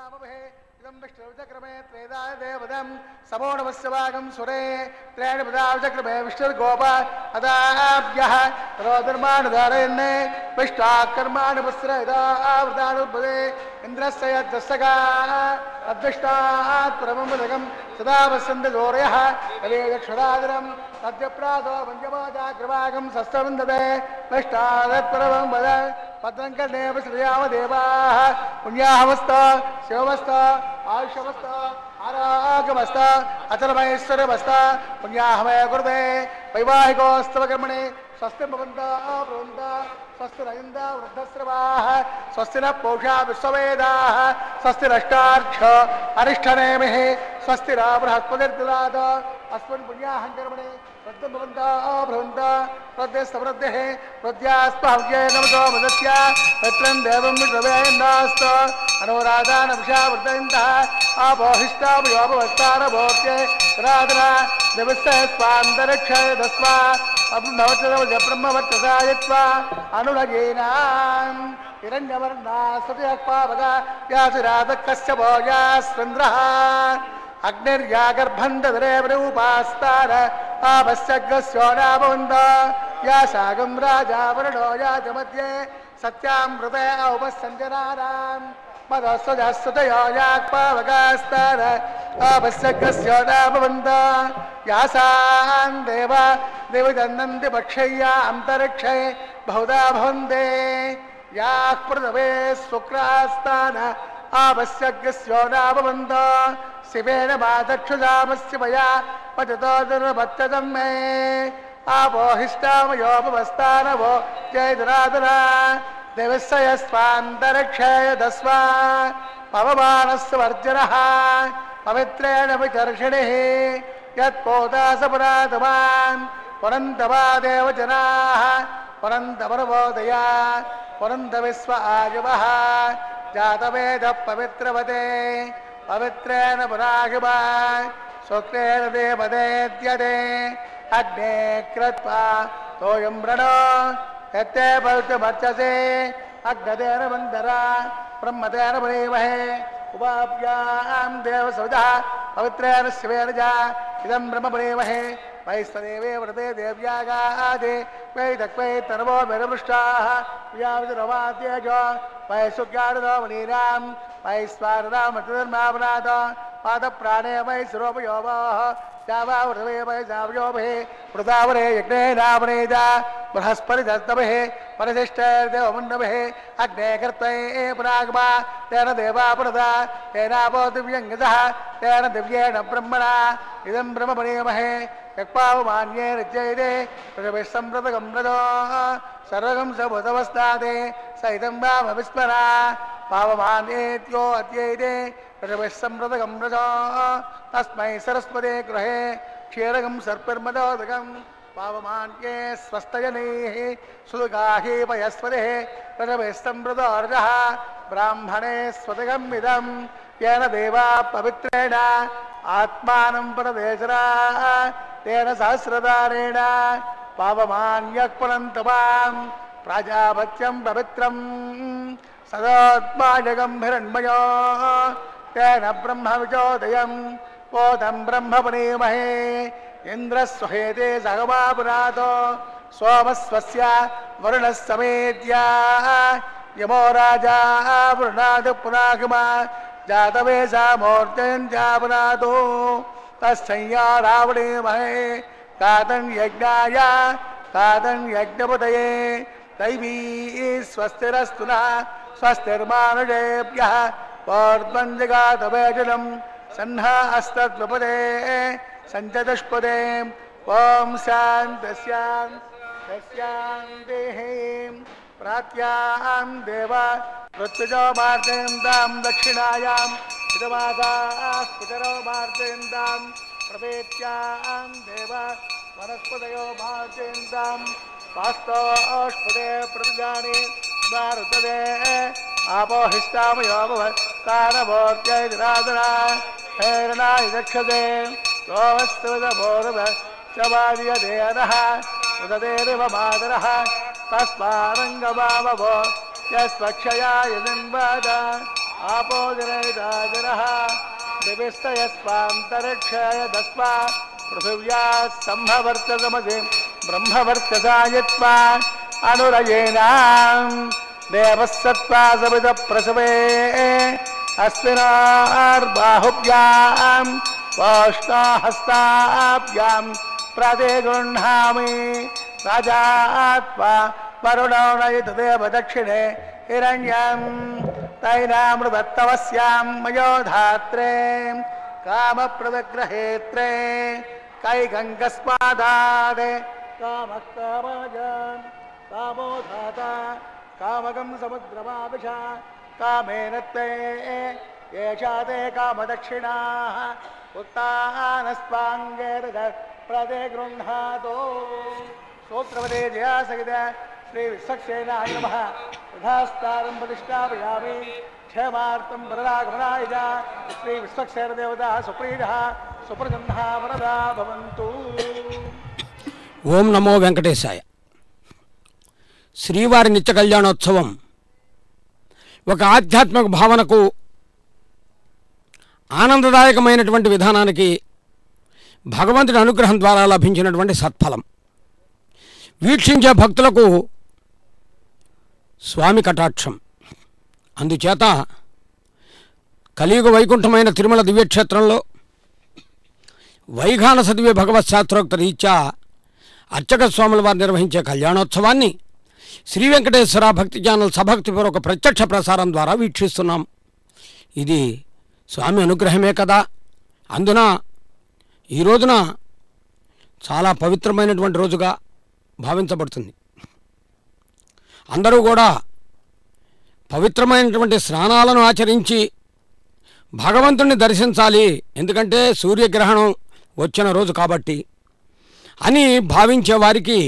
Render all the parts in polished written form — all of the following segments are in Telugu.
विष्णुचक्रमे त्रेदाय देवदं समोणवस्यभागं सुरे त्रेण पदाचक्रमे विष्णुर्गोप अदाभ्यः रोदर्माणधारयन्ने विष्टाकर्माणि वस्त्रदावृतानुपदे इन्द्रस्य यद्दस्सगा अद्विष्टात् परममदकं सदा वसन्तजोरयः कलेदक्षरादरं सद्यप्रादो पञ्चमोजाग्रभागं सस्तवन्दते विष्टादत्परमं वद पद्मङ्कर्णेव श्रियामदेवाः पुण्याहमस्त शिवमस्त आयुषमस्त आरागमस्त अचलमैश्वर्यमस्त पुण्याहमय कुरुते वैवाहिकोस्तवकर्मणि स्वस्ति भवन्ता स्वस्ति रयन्ता वृद्धस्रवाः स्वस्ति न पूषा विश्ववेदाः स्वस्ति नष्टार्क्ष अरिष्ठनेमिः स्वस्ति न बृहस्पतिर्ददात अस्मिन् पुण्याहङ्कर्मणि वृद्धं भवन्ता प्रद्यस्तवृद्धिः प्रद्यास्पहव्ये नमसो मदस्य मित्रं देवं विश्ववेन्दास्त अनुराधानभिषा वृद्धयन्तः आपोहिष्टापयोपवस्तारभोक्ये राधना दिवस्य स्वान्तरिक्षय दस्वा ब्रह्मवर्चसायत्वा अनुलगेनां हिरण्यवर्णा सत्यक्पावगा व्यासराधकस्य भोजास्वन्द्रः अग्निर्यागर्भं ददरे रूपास्तार आपश्यग्स्योनाभवन्त या सागं राजा वरुणो याच मध्ये सत्यामृते औपसञ्जनानां मदस्वजस्तुतयो याक्पावगास्तार आपश्यग्स्योनाभवन्त यासां देवा देवजन्नन्ति पक्षय्या अन्तरिक्षे बहुधा भवन्ते याः पृथवे शुक्रास्तान आवश्यकस्योनाभवन्त शिवेन मादक्षुजामस्य मया पचतो दुर्भत्यतं मे आपोहिष्टामयोपवस्तानवो जयदरादरा देवस्य यस्वान्तरिक्षय दस्वा पवमानस्य वर्जनः पवित्रेण विचर्षिणिः यत्पोदासपुरातमान् पुरन्तवादेव जनाः पुरन्तपरवोदया पुरन्तविश्व आयुवः जातवेदः पवित्रवते पवित्रेण पुरागिवा शुक्रेण देवदेत्यदे अग्ने कृत्वा तोयं व्रणो यत्ते पवित्रमर्चसे अग्नतेन वन्दरा ब्रह्मतेन पुरीमहे उपाभ्यां देवसविदः पवित्रेण शिवेन जा इदं ब्रह्म पुरीमहे वैश्वदेवे व्रते देव्यागादे वै दक्वै तर्वो मेरुपृष्टाः व्याविरवाद्यज वैशुक्यादो मुनीनां वैश्वानरामतिर्मावनाद पादप्राणे वै शिरोपयोवः जावावृतवे वै जावयोभे वृतावरे यज्ञेनावनेजा बृहस्पतिदत्तभे परिशिष्टैर्देवमण्डभे अग्ने कृत्वै पुरागमा तेन देवा पुरदा तेनापो दिव्यङ्गजः तेन दिव्येण ब्रह्मणा इदं ब्रह्म पुरीमहे यक्पावमान्ये रिच्यैते प्रतिभिस्सम्प्रतगं रजो सर्वगं स भूतवस्थाते स इदं वामविस्मरा पावमान्येत्यो अत्यैते प्रतिभिस्सम्प्रतगं रजो तस्मै सरस्वते गृहे क्षीरगं सर्पिर्मदोदकं पावमान्ये स्वस्तजनैः सुदुगाहि वयस्वतिः प्रतिभिस्सम्प्रतोर्जः ब्राह्मणे स्वतगम् इदं येन देवा पवित्रेण आत्मानं परदेशराः तेन सहस्रदारेण पावमान्यः पुनन्तवां प्राजापत्यं पवित्रं सदात्माजगं हिरण्मयो तेन ब्रह्मविचोदयं बोधं ब्रह्म पुरीमहे इन्द्रस्वहेते सगमापुरातो सोमस्वस्य वरुणस्समेत्या यमो राजा वरुणात् पुनागमा जातवेशा मूर्तयन् जापनातो तस्संया रावणीमहे कातं यज्ञाय कातं यज्ञपतये दैवी स्वस्तिरस्तु नः स्वस्तिर्मानुषेभ्यः पौर्ध्वञ्जगातवेजनं सन्हा अस्तद्विपदे सञ्चतुष्पदे ॐ शान्तिः प्रात्यां देवा ऋत्विजो मार्जयन्तां दक्षिणायां पितरो मार्जयन्तां प्रवेत्यां देवा वनस्पतयो मार्जयन्तां वास्तोष्पदे प्रतिजाने दारुतदे आपोहिष्टामयो भवत्तानभोर्त्यैराधना हैरणाय दक्षते सोमस्तुतभोरुभ च वार्यते अनः उदतेरिव मातरः तस्मारङ्गमावभो यस्वक्षया यजन्वाद आपो जनयिताजनः दिविस्तयस्वान्तरिक्षाय दस्मा पृथिव्या सम्भवर्तसमजे ब्रह्मवर्चसा यत्वा अनुरयेनाम् देवः सत्त्वा सवितप्रसवे अस्मिनार्बाहुभ्याम् वाष्णाहस्ताभ्यां प्रतिगृह्णामि राजात्वा वरुणो नयितदेव दक्षिणे हिरण्यं तैनामृतत्तवस्यां मयोधात्रे कामप्रदग्रहेत्रे कैगङ्गस्मादादे कामकामजान् कामोधाता कामकं समुद्रमाविशा कामेन ते एषा ते कामदक्षिणाः उत्तानस्पाङ्गेर्द प्रतिगृह्णातो स्तोत्रवदे जया सहित श्री विश्वक्सेनाय नमः तथास्तारं प्रतिष्ठापयामि क्षेमार्थं वरदागमनाय च श्री विश्वक्सेनदेवता सुप्रीडः सुप्रसन्नः वरदा भवन्तु। ఓం నమో వెంకటేశాయ. శ్రీవారి నిత్య కళ్యాణోత్సవం ఒక ఆధ్యాత్మిక భావనకు ఆనందదాయకమైనటువంటి విధానానికి భగవంతుడి అనుగ్రహం ద్వారా లభించినటువంటి సత్ఫలం. వీక్షించే భక్తులకు స్వామి కటాక్షం. అందుచేత కలియుగ వైకుంఠమైన తిరుమల దివ్యక్షేత్రంలో వైఘానస దివ్య భగవత్ శాస్త్రోక్త రీత్యా అర్చక స్వాముల వారు నిర్వహించే కళ్యాణోత్సవాన్ని శ్రీ వెంకటేశ్వర భక్తి ఛానల్ సభక్తిపూర్వక ప్రత్యక్ష ప్రసారం ద్వారా వీక్షిస్తున్నాం. ఇది స్వామి అనుగ్రహమే కదా. అందున ఈ రోజున చాలా పవిత్రమైనటువంటి రోజుగా భావించబడుతుంది. అందరూ కూడా పవిత్రమైనటువంటి స్నానాలను ఆచరించి భగవంతుణ్ణి దర్శించాలి, ఎందుకంటే సూర్యగ్రహణం వచ్చిన రోజు కాబట్టి అని భావించే వారికి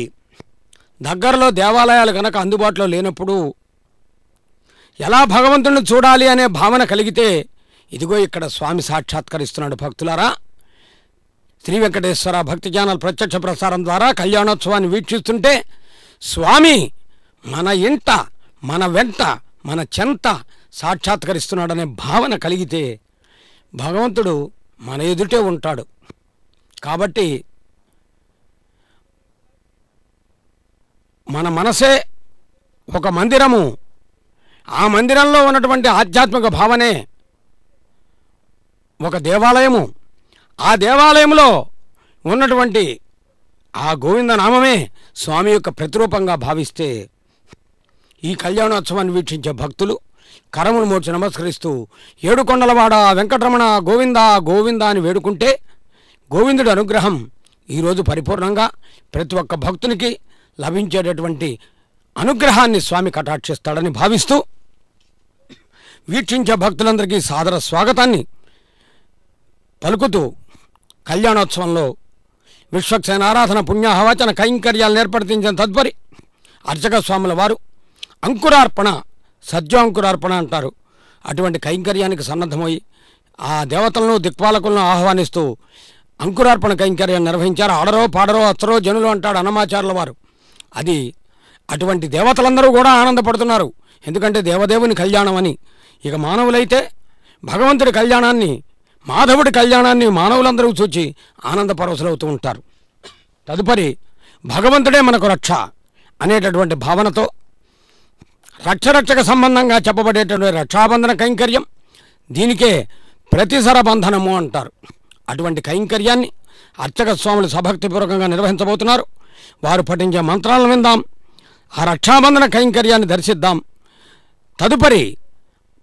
దగ్గరలో దేవాలయాలు కనుక అందుబాటులో లేనప్పుడు ఎలా భగవంతుణ్ణి చూడాలి అనే భావన కలిగితే ఇదిగో ఇక్కడ స్వామి సాక్షాత్కరిస్తున్నాడు. భక్తులారా, శ్రీ వెంకటేశ్వర భక్తి ఛానల్ ప్రత్యక్ష ప్రసారం ద్వారా కళ్యాణోత్సవాన్ని వీక్షిస్తుంటే స్వామి మన ఇంట, మన వెంట, మన చెంత సాక్షాత్కరిస్తున్నాడనే భావన కలిగితే భగవంతుడు మన ఎదుటే ఉంటాడు. కాబట్టి మన మనసే ఒక మందిరము, ఆ మందిరంలో ఉన్నటువంటి ఆధ్యాత్మిక భావనే ఒక దేవాలయము, ఆ దేవాలయంలో ఉన్నటువంటి ఆ గోవింద నామమే స్వామి యొక్క ప్రతిరూపంగా భావిస్తే ఈ కళ్యాణోత్సవాన్ని వీక్షించే భక్తులు కరములు మోర్చి నమస్కరిస్తూ ఏడుకొండలవాడ వెంకటరమణ గోవింద గోవింద అని వేడుకుంటే గోవిందుడి అనుగ్రహం ఈరోజు పరిపూర్ణంగా ప్రతి ఒక్క భక్తునికి లభించేటటువంటి అనుగ్రహాన్ని స్వామి కటాక్షిస్తాడని భావిస్తూ వీక్షించే భక్తులందరికీ సాదర స్వాగతాన్ని పలుకుతూ కళ్యాణోత్సవంలో విశ్వక్సేన ఆరాధన పుణ్యాహవచన కైంకర్యాలు ఏర్పడిన తదుపరి అర్చక స్వాముల వారు అంకురార్పణ, సజ్జాంకురార్పణ అంటారు, అటువంటి కైంకర్యానికి సన్నద్ధమై ఆ దేవతలను దిక్పాలకులను ఆహ్వానిస్తూ అంకురార్పణ కైంకర్యాన్ని నిర్వహించారు. ఆడరో పాడరో అచ్చరో జనులు అంటాడు అన్నమాచార్యుల వారు. అది అటువంటి దేవతలందరూ కూడా ఆనందపడుతున్నారు, ఎందుకంటే దేవదేవుని కళ్యాణం అని. ఇక మానవులైతే భగవంతుడి కళ్యాణాన్ని, మాధవుడి కళ్యాణాన్ని మానవులందరూ చూచి ఆనందపరవశులవుతూ ఉంటారు. తదుపరి భగవంతుడే మనకు రక్ష అనేటటువంటి భావనతో రక్షరక్షక సంబంధంగా చెప్పబడేటటువంటి రక్షాబంధన కైంకర్యం, దీనికే ప్రతిసర బంధనము అంటారు. అటువంటి కైంకర్యాన్ని అర్చక స్వాములు సభక్తిపూర్వకంగా నిర్వహించబోతున్నారు. వారు పఠించే మంత్రాలను విందాం, ఆ రక్షాబంధన కైంకర్యాన్ని దర్శిద్దాం. తదుపరి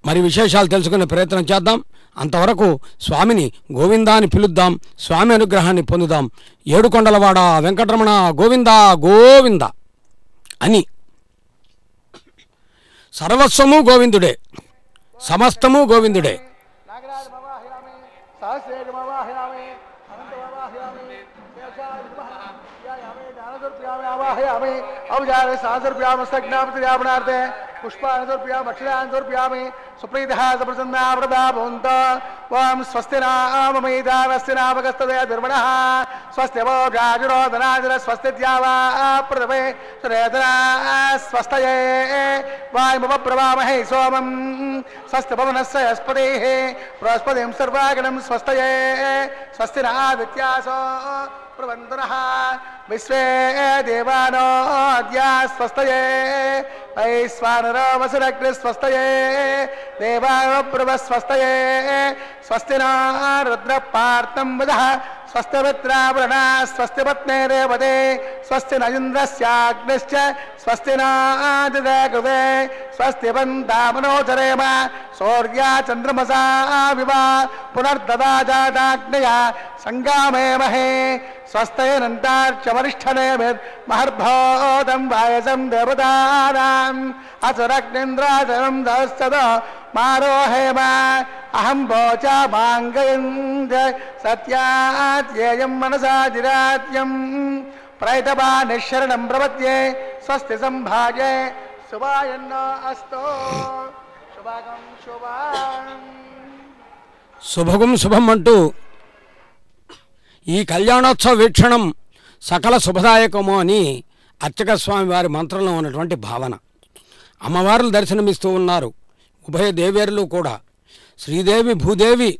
మరి విశేషాలు తెలుసుకునే ప్రయత్నం చేద్దాం. అంతవరకు స్వామిని గోవిందాని పిలుద్దాం, స్వామి అనుగ్రహాన్ని పొందుదాం. ఏడుకొండలవాడ వెంకటరమణ గోవింద గోవింద అని సర్వస్వము గోవిందుడే, సమస్తము గోవిందుడే. अब जा रहे 700 रुपया पुष्पाणि समर्पयामि अक्षराणि समर्पयामि सुप्रीतः सप्रसन्ना व्रता भवन्तु ओम स्वस्ति नाममेधावस्ति नामकस्तदय दुर्मणः स्वस्ति वो गाजुरो धनाजुर स्वस्ति द्यावा प्रथमे सुरेधना स्वस्तये वायुमप्रवामहे सोमं स्वस्ति भवनस्य यस्पतिः बृहस्पतिं सर्वागणं स्वस्तये स्वस्ति नादित्यासो प्रबन्धनः विश्वे देवानो अद्या स्वस्तये वैश्वानरो वसुरग्नि स्वस्तये देवानो प्रभस्वस्तये स्वस्ति नो रुद्रपार्तं वदः स्वस्ति मित्रावृणा स्वस्ति पत्ने रेवते स्वस्ति न इन्द्रस्याग्निश्च स्वस्ति नादिते कृते स्वस्ति वन्दामनोचरेम सौर्या चन्द्रमसा विवा पुनर्ददा जाताग्नया संगामेमहे स्वस्तिरन्तार्च वरिष्ठनेमिर्महर्भूतं वायसं देवतानाम् असुरग्निन्द्राचरं दश्चद मारोहेम अहं वोचा माङ्गयन्त सत्यात्येयं मनसा जिरात्यं प्रैतवानिशरणं प्रपद्ये स्वस्ति सम्भाजे शुभायन्नो अस्तु शुभागं शुभां శుభగం శుభం అంటూ ఈ కళ్యాణోత్సవ వీక్షణం సకల శుభదాయకము అని అర్చక స్వామి వారి మంత్రంలో ఉన్నటువంటి భావన. అమ్మవార్లు దర్శనమిస్తూ ఉన్నారు. ఉభయ దేవేరులు కూడా, శ్రీదేవి భూదేవి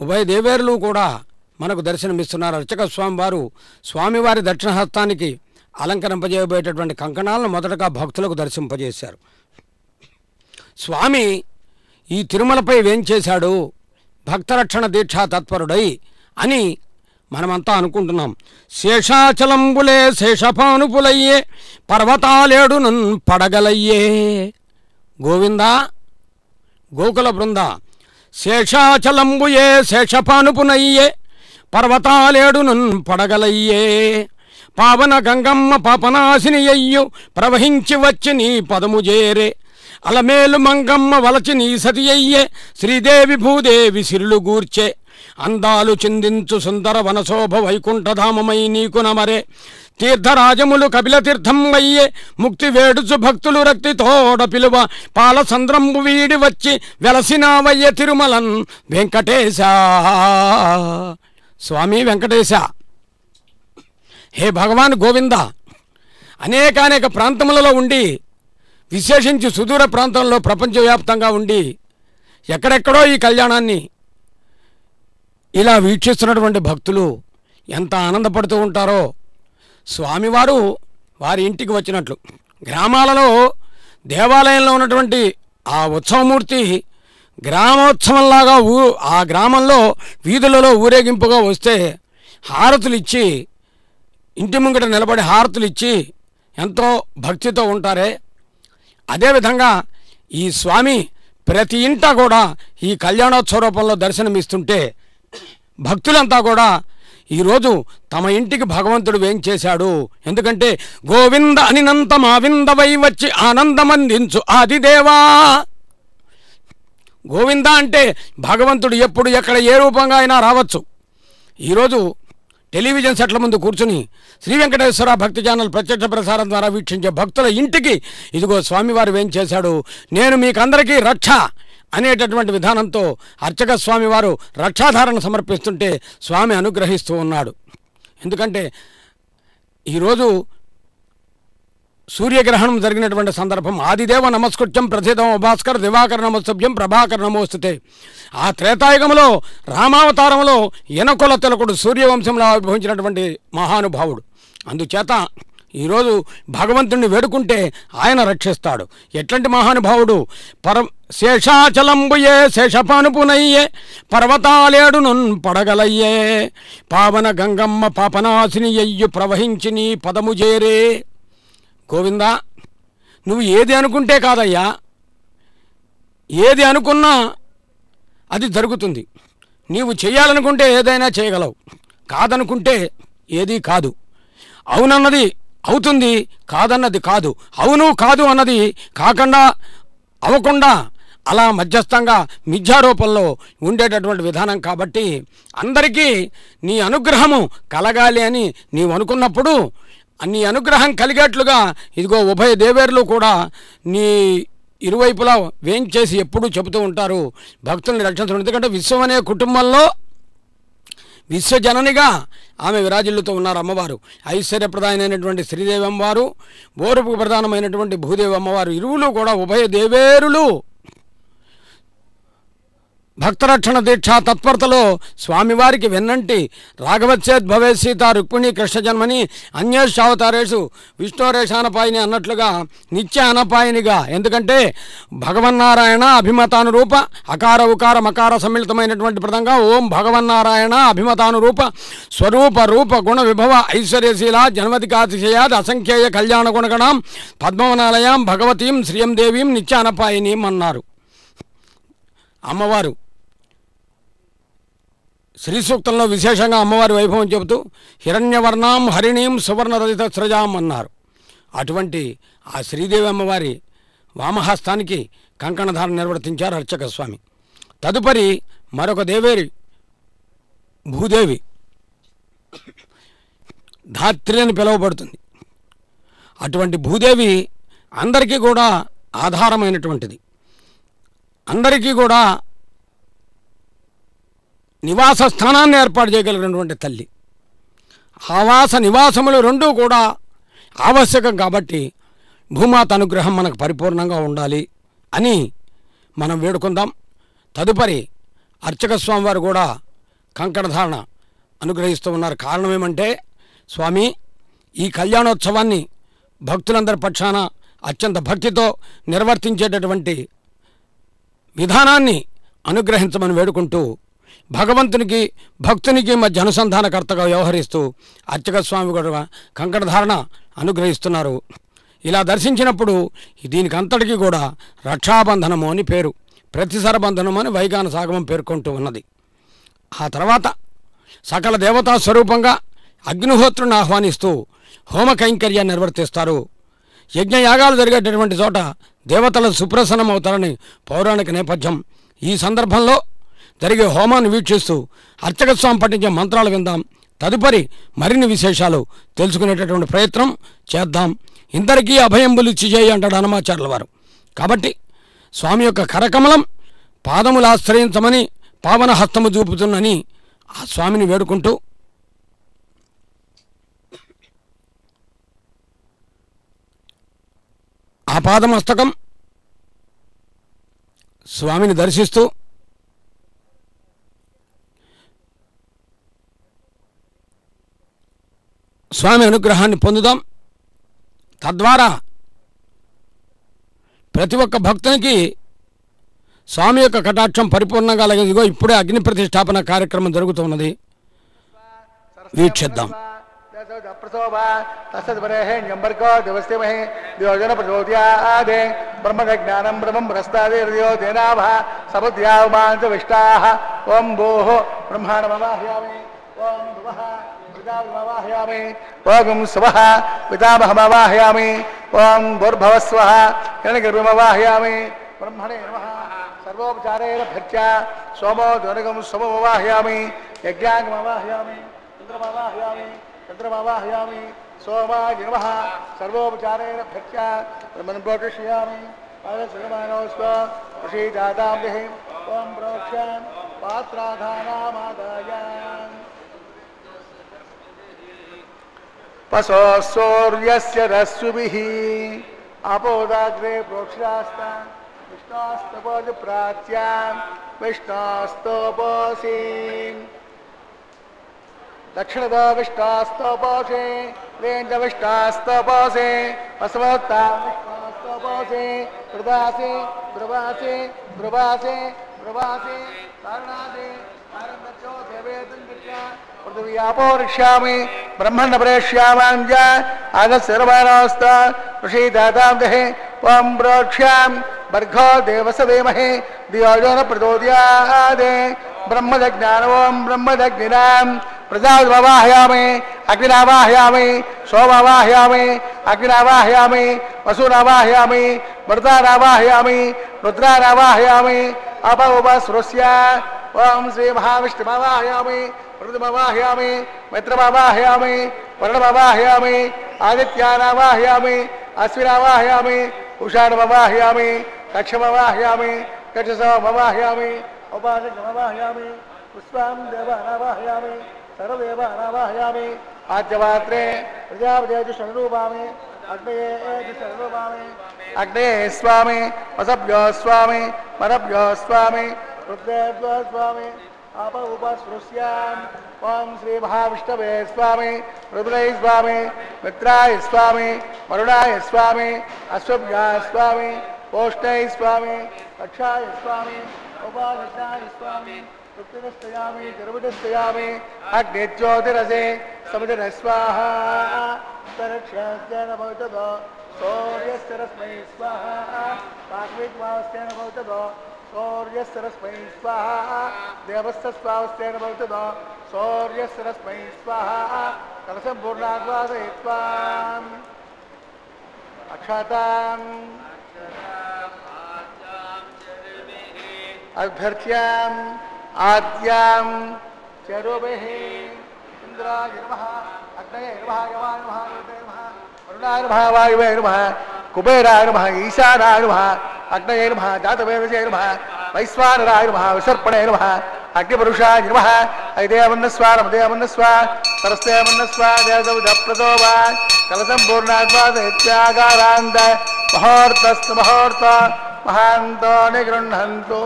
ఉభయ దేవేరులు కూడా మనకు దర్శనమిస్తున్నారు. అర్చక స్వామి వారు స్వామివారి దక్షిణహస్తానికి అలంకరింపజేయబోయేటటువంటి కంకణాలను మొదటగా భక్తులకు దర్శింపజేశారు. స్వామి ఈ తిరుమలపై వేంచేశాడు భక్తరక్షణ దీక్షా తత్పరుడై అని మనమంతా అనుకుంటున్నాం. శేషాచలంబులే శేషపానుపులయ్యే పర్వతాలేడు నన్ పడగలయ్యే. గోవిందా గోకుల బృంద శేషాచలంబుయే శేషపానుపునయ్యే పర్వతాలేడు నన్ పడగలయ్యే. పావన గంగమ్మ పాపనాశిని అయ్యు ప్రవహించి వచ్చి నీ పదము చేరే. అలమేలు మంగమ్మ వలచి నీ సతి అయ్యే శ్రీదేవి భూదేవి సిరులు గూర్చే. అందాలు చిందించు సుందర వనశోభ వైకుంఠధామమై నీకు నమరే. తీర్థరాజములు కపిల తీర్థం అయ్యే ముక్తి వేడుచు భక్తులు రక్తి తోడ పిలువ. పాల సంద్రంబు వీడి వచ్చి వెలసినావయ్య తిరుమలన్ వెంకటేశ. స్వామి వెంకటేశ, హే భగవాన్ గోవింద, అనేక ప్రాంతములలో ఉండి, విశేషించి సుదూర ప్రాంతంలో ప్రపంచవ్యాప్తంగా ఉండి ఎక్కడెక్కడో ఈ కళ్యాణాన్ని ఇలా వీక్షిస్తున్నటువంటి భక్తులు ఎంత ఆనందపడుతూ ఉంటారో. స్వామివారు వారి ఇంటికి వచ్చినట్లు గ్రామాలలో దేవాలయంలో ఉన్నటువంటి ఆ ఉత్సవమూర్తి గ్రామోత్సవంలాగా ఆ గ్రామంలో వీధులలో ఊరేగింపుగా వస్తే హారతులు ఇచ్చి, ఇంటి ముంగట నిలబడి హారతులు ఇచ్చి ఎంతో భక్తితో ఉంటారే, అదేవిధంగా ఈ స్వామి ప్రతి ఇంట కూడా ఈ కళ్యాణోత్సవ రూపంలో దర్శనమిస్తుంటే భక్తులంతా కూడా ఈరోజు తమ ఇంటికి భగవంతుడు వేంచేశాడు. ఎందుకంటే గోవింద అనినంత మావిందవై వచ్చి ఆనందమందించు ఆదిదేవా. గోవింద అంటే భగవంతుడు ఎప్పుడు ఎక్కడ ఏ రూపంగా అయినా రావచ్చు. ఈరోజు టెలివిజన్ సెట్ల ముందు కూర్చుని శ్రీ వెంకటేశ్వర భక్తి ఛానల్ ప్రత్యక్ష ప్రసారం ద్వారా వీక్షించే భక్తుల ఇంటికి ఇదిగో స్వామివారు వేంచేశాడు, నేను మీకందరికీ రక్ష అనేటటువంటి విధానంతో అర్చక స్వామివారు రక్షాధారణ సమర్పిస్తుంటే స్వామి అనుగ్రహిస్తూ ఉన్నాడు. ఎందుకంటే ఈరోజు సూర్యగ్రహణం జరిగినటువంటి సందర్భం. ఆదిదేవ నమస్కృత్యం ప్రసిద్ధం భాస్కర్ దివాకర నమస్తభ్యం ప్రభాకర నమోస్తుతే. ఆ త్రేతాయుగంలో రామావతారంలో యనకుల తిలకుడు సూర్యవంశంలో ఆవిర్భవించినటువంటి మహానుభావుడు. అందుచేత ఈరోజు భగవంతుణ్ణి వేడుకుంటే ఆయన రక్షిస్తాడు. ఎట్లాంటి మహానుభావుడు? శేషాచలంబుయే శేషపానుపునయ్యే పర్వతాలేడు నన్ పడగలయ్యే. పావన గంగమ్మ పాపనాశిని అయ్యు ప్రవహించి నీ పదము చేరే. గోవిందా, నువ్వు ఏది అనుకుంటే కాదయ్యా, ఏది అనుకున్నా అది జరుగుతుంది. నీవు చేయాలనుకుంటే ఏదైనా చేయగలవు, కాదనుకుంటే ఏదీ కాదు. అవునన్నది అవుతుంది, కాదన్నది కాదు. అవును కాదు అన్నది కాకుండా అవ్వకుండా అలా మధ్యస్థంగా మిథ్యారూపంలో ఉండేటటువంటి విధానం. కాబట్టి అందరికీ నీ అనుగ్రహము కలగాలి అని నీవు అనుకున్నప్పుడు నీ అనుగ్రహం కలిగేట్లుగా ఇదిగో ఉభయ దేవేరులు కూడా నీ ఇరువైపులా వేయించేసి ఎప్పుడూ చెబుతూ ఉంటారు భక్తుల్ని రక్షించడం. ఎందుకంటే విశ్వం అనే కుటుంబంలో విశ్వజననిగా ఆమె విరాజిల్లుతూ ఉన్నారు అమ్మవారు. ఐశ్వర్యప్రదాయమైనటువంటి శ్రీదేవి అమ్మవారు, ఓర్పు ప్రధానమైనటువంటి భూదేవి అమ్మవారు, ఇరువులు కూడా ఉభయ దేవేరులు భక్తరక్షణ దీక్షా తత్పరతలో స్వామివారికి వెన్నంటి రాఘవచ్చేద్ భవే సీత రుక్మిణి కృష్ణ జన్మని అన్యేషావతారేషు విష్ణోరేషానపాయిని అన్నట్లుగా నిత్య అనపాయినిగా. ఎందుకంటే భగవన్నారాయణ అభిమతానురూప అకార ఉకార మకార సమ్మిళితమైనటువంటి పదంగా ఓం భగవన్నారాయణ అభిమతానురూప స్వరూప రూప గుణ విభవ ఐశ్వర్యశీల జన్మదికాతిశయాద్ అసంఖ్యేయ కళ్యాణ గుణగణాం పద్మవనాలయాం భగవతీం శ్రీయం దేవీం నిత్య అనపాయినీం అన్నారు అమ్మవారు. శ్రీ సూక్తంలో విశేషంగా అమ్మవారి వైభవం చెబుతూ హిరణ్యవర్ణాం హరిణీం సువర్ణరజిత స్రజాం అన్నారు. అటువంటి ఆ శ్రీదేవి అమ్మవారి వామహస్తానికి కంకణధారణ నిర్వర్తించారు అర్చక స్వామి. తదుపరి మరొక దేవేరి భూదేవి ధాత్రి అని పిలువబడుతుంది. అటువంటి భూదేవి అందరికీ కూడా ఆధారమైనటువంటిది, అందరికీ కూడా నివాస స్థానాన్ని ఏర్పాటు చేయగలిగినటువంటి తల్లి. ఆవాస నివాసములు రెండూ కూడా ఆవశ్యకం. కాబట్టి భూమాత అనుగ్రహం మనకు పరిపూర్ణంగా ఉండాలి అని మనం వేడుకుందాం. తదుపరి అర్చక స్వామి వారు కూడా కంకణధారణ అనుగ్రహిస్తూ ఉన్నారు. కారణం ఏమంటే స్వామి ఈ కళ్యాణోత్సవాన్ని భక్తులందరి పక్షాన అత్యంత భక్తితో నిర్వర్తించేటటువంటి విధానాన్ని అనుగ్రహించమని వేడుకుంటూ భగవంతునికి భక్తునికి మధ్య అనుసంధానకర్తగా వ్యవహరిస్తూ అర్చక స్వామి కూడా కంకణధారణ అనుగ్రహిస్తున్నారు. ఇలా దర్శించినప్పుడు దీనికి అంతటికీ కూడా రక్షాబంధనము అని పేరు, ప్రతిసర బంధనము అని వైగాన సాగమం పేర్కొంటూ ఉన్నది. ఆ తర్వాత సకల దేవతా స్వరూపంగా అగ్నిహోత్రుని ఆహ్వానిస్తూ హోమ కైంకర్యాన్ని నిర్వర్తిస్తారు. యజ్ఞయాగాలు జరిగేటటువంటి చోట దేవతల సుప్రసన్నం అవుతారని పౌరాణిక నేపథ్యం. ఈ సందర్భంలో జరిగే హోమాన్ని వీక్షిస్తూ అర్చక స్వామి పఠించే మంత్రాలు విందాం. తదుపరి మరిన్ని విశేషాలు తెలుసుకునేటటువంటి ప్రయత్నం చేద్దాం. ఇందరికీ అభయంబులిచ్చి చేయి అంటాడు హనుమాచార్యుల వారు. కాబట్టి స్వామి యొక్క కరకమలం పాదములు ఆశ్రయించమని పావన హస్తము చూపుతున్నని ఆ స్వామిని వేడుకుంటూ ఆ పాదమస్తకం స్వామిని దర్శిస్తూ స్వామి అనుగ్రహాన్ని పొందుదాం. తద్వారా ప్రతి ఒక్క భక్తునికి స్వామి యొక్క కటాక్షం పరిపూర్ణంగా ఇదిగో ఇప్పుడే అగ్ని ప్రతిష్టాపన కార్యక్రమం జరుగుతున్నది, వీక్షిద్దాం. బ్రహ్మజ్ఞానం బ్రహ్మం ప్రస్తాదేర్యో దేనాభ సబుద్ధ్యామాంచవిష్టాః ఓం భూః బ్రహ్మాణమవాహయామి ఓం భువః పితామహమవాహయామి ఓం స్వః పితామహమవాహయామి ఓం భూర్భువస్వః హిరణ్యగర్భమవాహయామి బ్రహ్మణే నమః సర్వోపచారేణ భక్త్యా సోమో ధ్వనిగం సోమమవాహయామి యజ్ఞాంగమవాహయామి చంద్రమవాహయామి చంద్రమవాహయామి సోమాయ నమః సర్వోపచారేణ భక్త్యా బ్రహ్మణం ప్రోక్షయామి పాదశ్రీమానోస్వ ఋషీజాతాంబిః ఓం ప్రోక్ష్యాం పాత్రాధానామాదాయ పశో సూర్యస్య రశ్మిభిః అపోదాగ్రే ప్రోక్షాస్తా విష్ణోస్తపోజ ప్రాచ్యాం విష్ణోస్తోపోసి దక్షిణదో విష్ణోస్తోపోసి రేంజ విష్ణోస్తోపోసి వసవోత్తా విష్ణోస్తోపోసి ప్రదాసి బ్రవాసి బ్రవాసి బ్రవాసి కారణాసి కారణో దేవేదం పృథివ్యాపోరిష్యామి బ్రహ్మణ ప్రేష్యామాంజ ఆగశర్వాణోస్త ఋషీదాతాందహే ఓం ప్రోక్ష్యాం భర్గో దేవసదేమహే దియోజన ప్రచోదయాదే బ్రహ్మజ్ఞాన ఓం బ్రహ్మజ్ఞానం ప్రజావాహయామి అగ్నినావాహయామి సోమవాహయామి అగ్నినావాహయామి వసూనావాహయామి మృతానావాహయామి రుద్రానావాహయామి అపౌపసృస్య ఓం శ్రీ మహావిష్ణుమవాహయామి ఋతుమవాహయామి మిత్రమవాహయామి వర్ణమవాహయామి ఆదిత్యానావాహయామి అశ్వినావాహయామి ఉషానమవాహయామి కక్షమవాహయామి కక్షసమవాహయామి ఉపాసకమవాహయామి పుష్పం దేవానావాహయామి సర్వదేవానావాహయామి ఆద్యమాత్రే ప్రజాపతి శరణూపామి అగ్నయే శరణూపామి అగ్నయే స్వామి వసభ్యో స్వామి మనభ్యో స్వామి రుద్రేభ్యో స్వామి आप उपस्पृश्याम ओम श्री महाविष्णवे स्वामी रुद्राय स्वामी मित्राय स्वामी वरुणाय स्वामी अश्वभ्याय स्वामी पोष्टाय स्वामी रक्षाय स्वामी उपालक्षाय स्वामी तृप्तिरस्तयामि गर्भदस्तयामि अग्निज्योतिरसे समुद्र स्वाहा तरक्षस्तेन भवततो सूर्यस्य रश्मै स्वाहा पाक्विद्वास्तेन भवततो सूर्यस्य रश्मै स्वाहा देवस्य स्वावस्तेन भवततो सूर्यस्य रश्मै स्वाहा कलशं पूर्णाद्वादयित्वा अक्षताम् अभ्यर्च्याम् आद्यां चरुभिः इंद्राय नमः अग्नये नमः यमाय नमः नमः वरुणाय नमः वायुवे नमः कुबेराय नमः ईशानाय नमः अग्नये नमः जातवेदसे नमः वैश्वानराय नमः विसर्पणे नमः अग्निपुरुषाय नमः ऐदेवन्नस्वा नमदेवन्नस्वा सरस्तेवन्नस्वा देवदप्रदोवा कलशं पूर्णाद्वादयत्यागारान्त मुहूर्तस्तु मुहूर्त महान्तो निगृह्णन्तु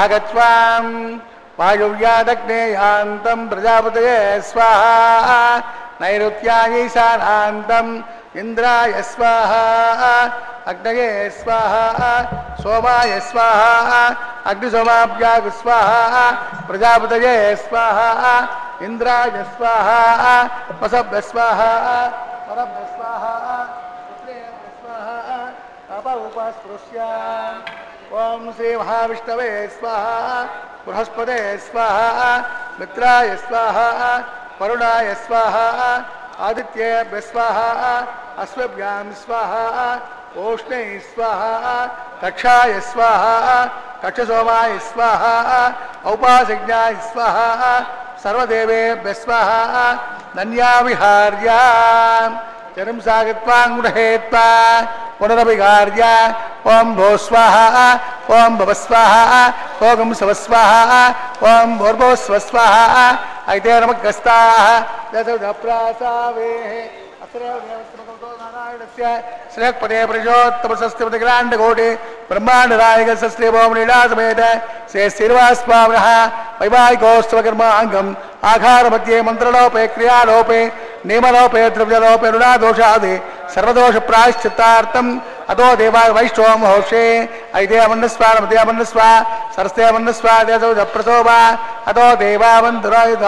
आगत्वां वायुव्यादग्नेयान्तं प्रजापतये स्वाहा नैऋत्यायीशानान्तं इंद्राय स्वाहा अग्नये स्वाहा सोमाय स्वाहा अग्निसोमाभ्याग स्वाहा प्रजापतये स्वाहा इंद्राय स्वाहा वसभ्य स्वाहा परभ्य स्वाहा रुद्रेभ्य स्वाहा अपउपस्पृश्याम् ओम श्री महाविष्णवे स्वाहा बृहस्पते स्वाहा मित्राय स्वाहा वरुणाय स्वाहा आदित्येभ्यः स्वाहा अश्वभ्यां स्वाहा ओष्णे स्वाहा कक्षाय स्वाहा कक्षसोमाय स्वाहा औपासज्ञाय स्वाहा सर्वदेवेभ्यः स्वाहा नन्याविहार्याम् जन्म सागत्वांगुणहेत्वा पुनरभिगार्य ओम भो स्वाहा ओम भव स्वाहा ओम सव स्वाहा ओम भूर्भुवः स्वः स्वाहा ऐते नमस्काः दशप्रासावे श्रेयपदे प्रजोत्तमसस्तिपतिग्राण्डकोटि ब्रह्माण्डनायकसस्त्रीभौमनीलासमेत श्री श्रीनिवासस्वामिनः वैवाहिकोत्सवकर्माङ्गम् आहारमध्ये मन्त्रलोपे क्रियालोपे नियमलोपे द्रव्यलोपे ऋणादोषादि सर्वदोष प्रायश्चित्तार्थम् अतो देवा वैष्णव होषे ऐदेवन्नस्वा नमदेवन्नस्वा सरस्तेवन्नस्वा देवदप्रसोवा अतो देवावन्दरायुध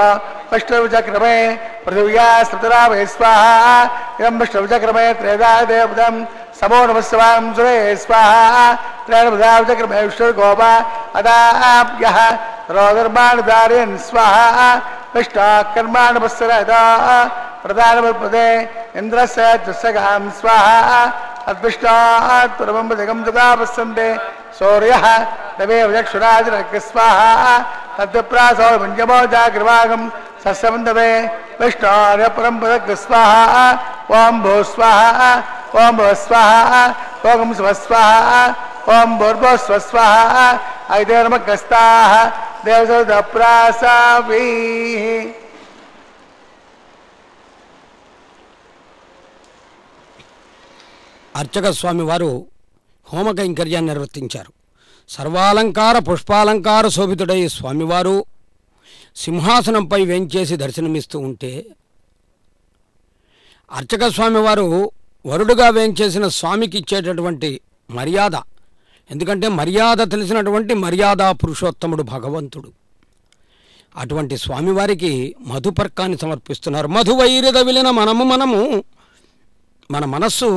वैष्णवचक्रमे पृथिव्या सृतरावे स्वाहा इदं वैष्णवचक्रमे त्रेधा देवदं समो नमस्वां सुरे स्वाहा त्रेणवदावचक्रमे विष्णुर्गोपा अदाभ्यः रोदर्माणदारयन् स्वाहा विष्टाकर्माणवत्सरदा प्रधानपदे इन्द्रस्य जस्सगां स्वाहा अद्विष्टात्तरमं तदा पश्यन्ते सूर्यः तमेव चक्षुराजनः स्वाहा तद्विप्रासो पञ्चमो जागृवागं सस्यवन्दते विष्णोर्य परमपदः स्वाहा ओम भो स्वाहा ओम भव स्वाहा ओम स्वः स्वाहा ओम भूर्भुवः स्वः स्वाहा ऐते नमस्काः देवसदप्रासाभिः అర్చక స్వామి వారు హోమ కైంకర్యాన్ని నిర్వర్తించారు. సర్వాలంకార పుష్పాలంకార శోభితుడై స్వామివారు సింహాసనంపై వేంచేసి దర్శనమిస్తూ ఉంటే అర్చక స్వామివారు వరుడుగా వేంచేసిన స్వామికి ఇచ్చేటటువంటి మర్యాద, ఎందుకంటే మర్యాద తెలిసినటువంటి మర్యాద పురుషోత్తముడు భగవంతుడు. అటువంటి స్వామివారికి మధుపర్కాన్ని సమర్పిస్తున్నారు. మధువైరద విలిన మనము మన మనస్సు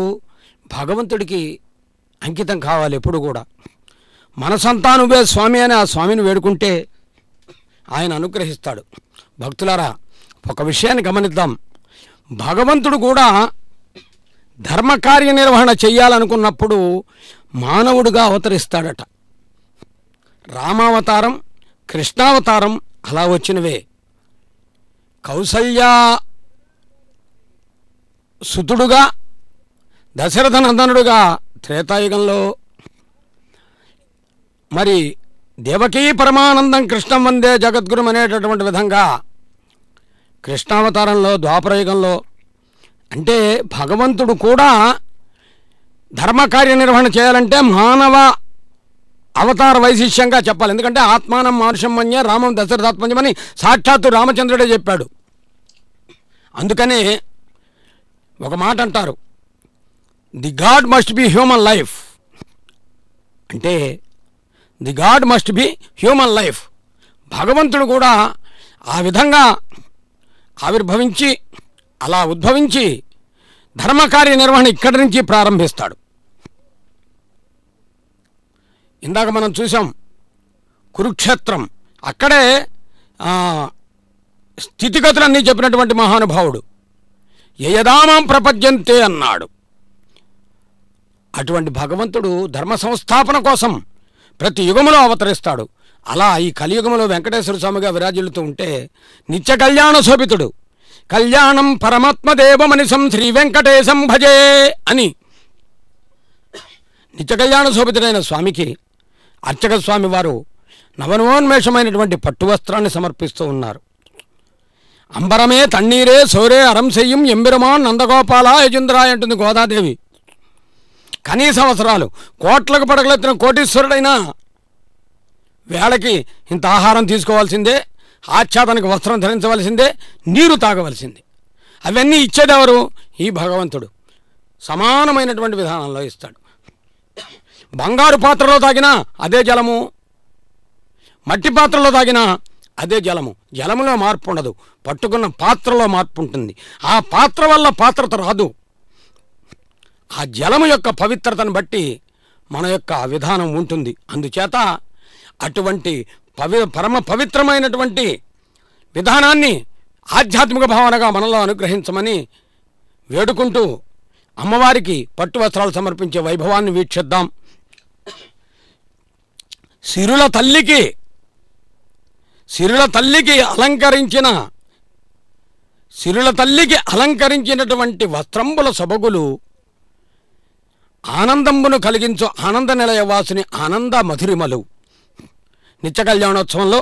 భగవంతుడికి అంకితం కావాలి. ఎప్పుడు కూడా మనసంతా నువ్వే స్వామి అని ఆ స్వామిని వేడుకుంటే ఆయన అనుగ్రహిస్తాడు. భక్తులారా, ఒక విషయాన్ని గమనిద్దాం. భగవంతుడు కూడా ధర్మకార్య నిర్వహణ చెయ్యాలనుకున్నప్పుడు మానవుడిగా అవతరిస్తాడట. రామావతారం, కృష్ణావతారం అలా వచ్చినవే. కౌసల్య సుతుడుగా దశరథ నందనుడుగా త్రేతాయుగంలో, మరి దేవకీ పరమానందం కృష్ణం వందే జగద్గురు అనేటటువంటి విధంగా కృష్ణావతారంలో ద్వాపరయుగంలో, అంటే భగవంతుడు కూడా ధర్మకార్య నిర్వహణ చేయాలంటే మానవ అవతార వైశిష్యంగా చెప్పాలి. ఎందుకంటే ఆత్మానం మానుషం మన్యే రామం దశరథాత్మజమని సాక్షాత్తు రామచంద్రుడే చెప్పాడు. అందుకనే ఒక మాట అంటారు, the God must be human life. అంటే the God must be human life. భగవంతుడు కూడా ఆ విధంగా ఆవిర్భవించి అలా ఉద్భవించి ధర్మకార్య నిర్వహణ ఇక్కడి నుంచి ప్రారంభిస్తాడు. ఇందాక మనం చూసాం కురుక్షేత్రం, అక్కడే స్థితిగతులన్నీ చెప్పినటువంటి మహానుభావుడు యయదామాం ప్రపద్యంతే అన్నాడు. అటువంటి భగవంతుడు ధర్మ సంస్థాపన కోసం ప్రతి యుగములో అవతరిస్తాడు. అలా ఈ కలియుగములో వెంకటేశ్వర స్వామిగా విరాజిల్లుతూ ఉంటే నిత్య కళ్యాణ శోభితుడు, కళ్యాణం పరమాత్మదేవమనిసం శ్రీ వెంకటేశం భజే అని నిత్య కళ్యాణ శోభితుడైన స్వామికి అర్చక స్వామి వారు నవనవోన్మేషమైనటువంటి పట్టు వస్త్రాన్ని సమర్పిస్తూ ఉన్నారు. అంబరమే తన్నీరే సోరే అరం సెయ్యం ఎంబిరమాన్ నందగోపాల యజుంద్రాయ అంటుంది గోదాదేవి. కనీస అవసరాలు కోట్లకు పడగలెత్తిన కోటీశ్వరుడైనా వేళకి ఇంత ఆహారం తీసుకోవాల్సిందే, ఆచ్ఛాదనకు వస్త్రం ధరించవలసిందే, నీరు తాగవలసిందే. అవన్నీ ఇచ్చేదెవరు? ఈ భగవంతుడు సమానమైనటువంటి విధానంలో ఇస్తాడు. బంగారు పాత్రలో తాగినా అదే జలము, మట్టి పాత్రలో తాగినా అదే జలము. జలములో మార్పు ఉండదు, పట్టుకున్న పాత్రలో మార్పు ఉంటుంది. ఆ పాత్ర వల్ల పాత్రత రాదు. ఆ జలము యొక్క పవిత్రతను బట్టి మన యొక్క విధానం ఉంటుంది. అందుచేత అటువంటి పరమ పవిత్రమైనటువంటి విధానాన్ని ఆధ్యాత్మిక భావనగా మనలో అనుగ్రహించమని వేడుకుంటూ అమ్మవారికి పట్టు వస్త్రాలు సమర్పించే వైభవాన్ని వీక్షిద్దాం. సిరుల తల్లికి అలంకరించినటువంటి వస్త్రంబుల సొబగులు ఆనందంబును కలిగించు ఆనంద నిలయవాసుని ఆనంద మధురిమలు. నిత్య కళ్యాణోత్సవంలో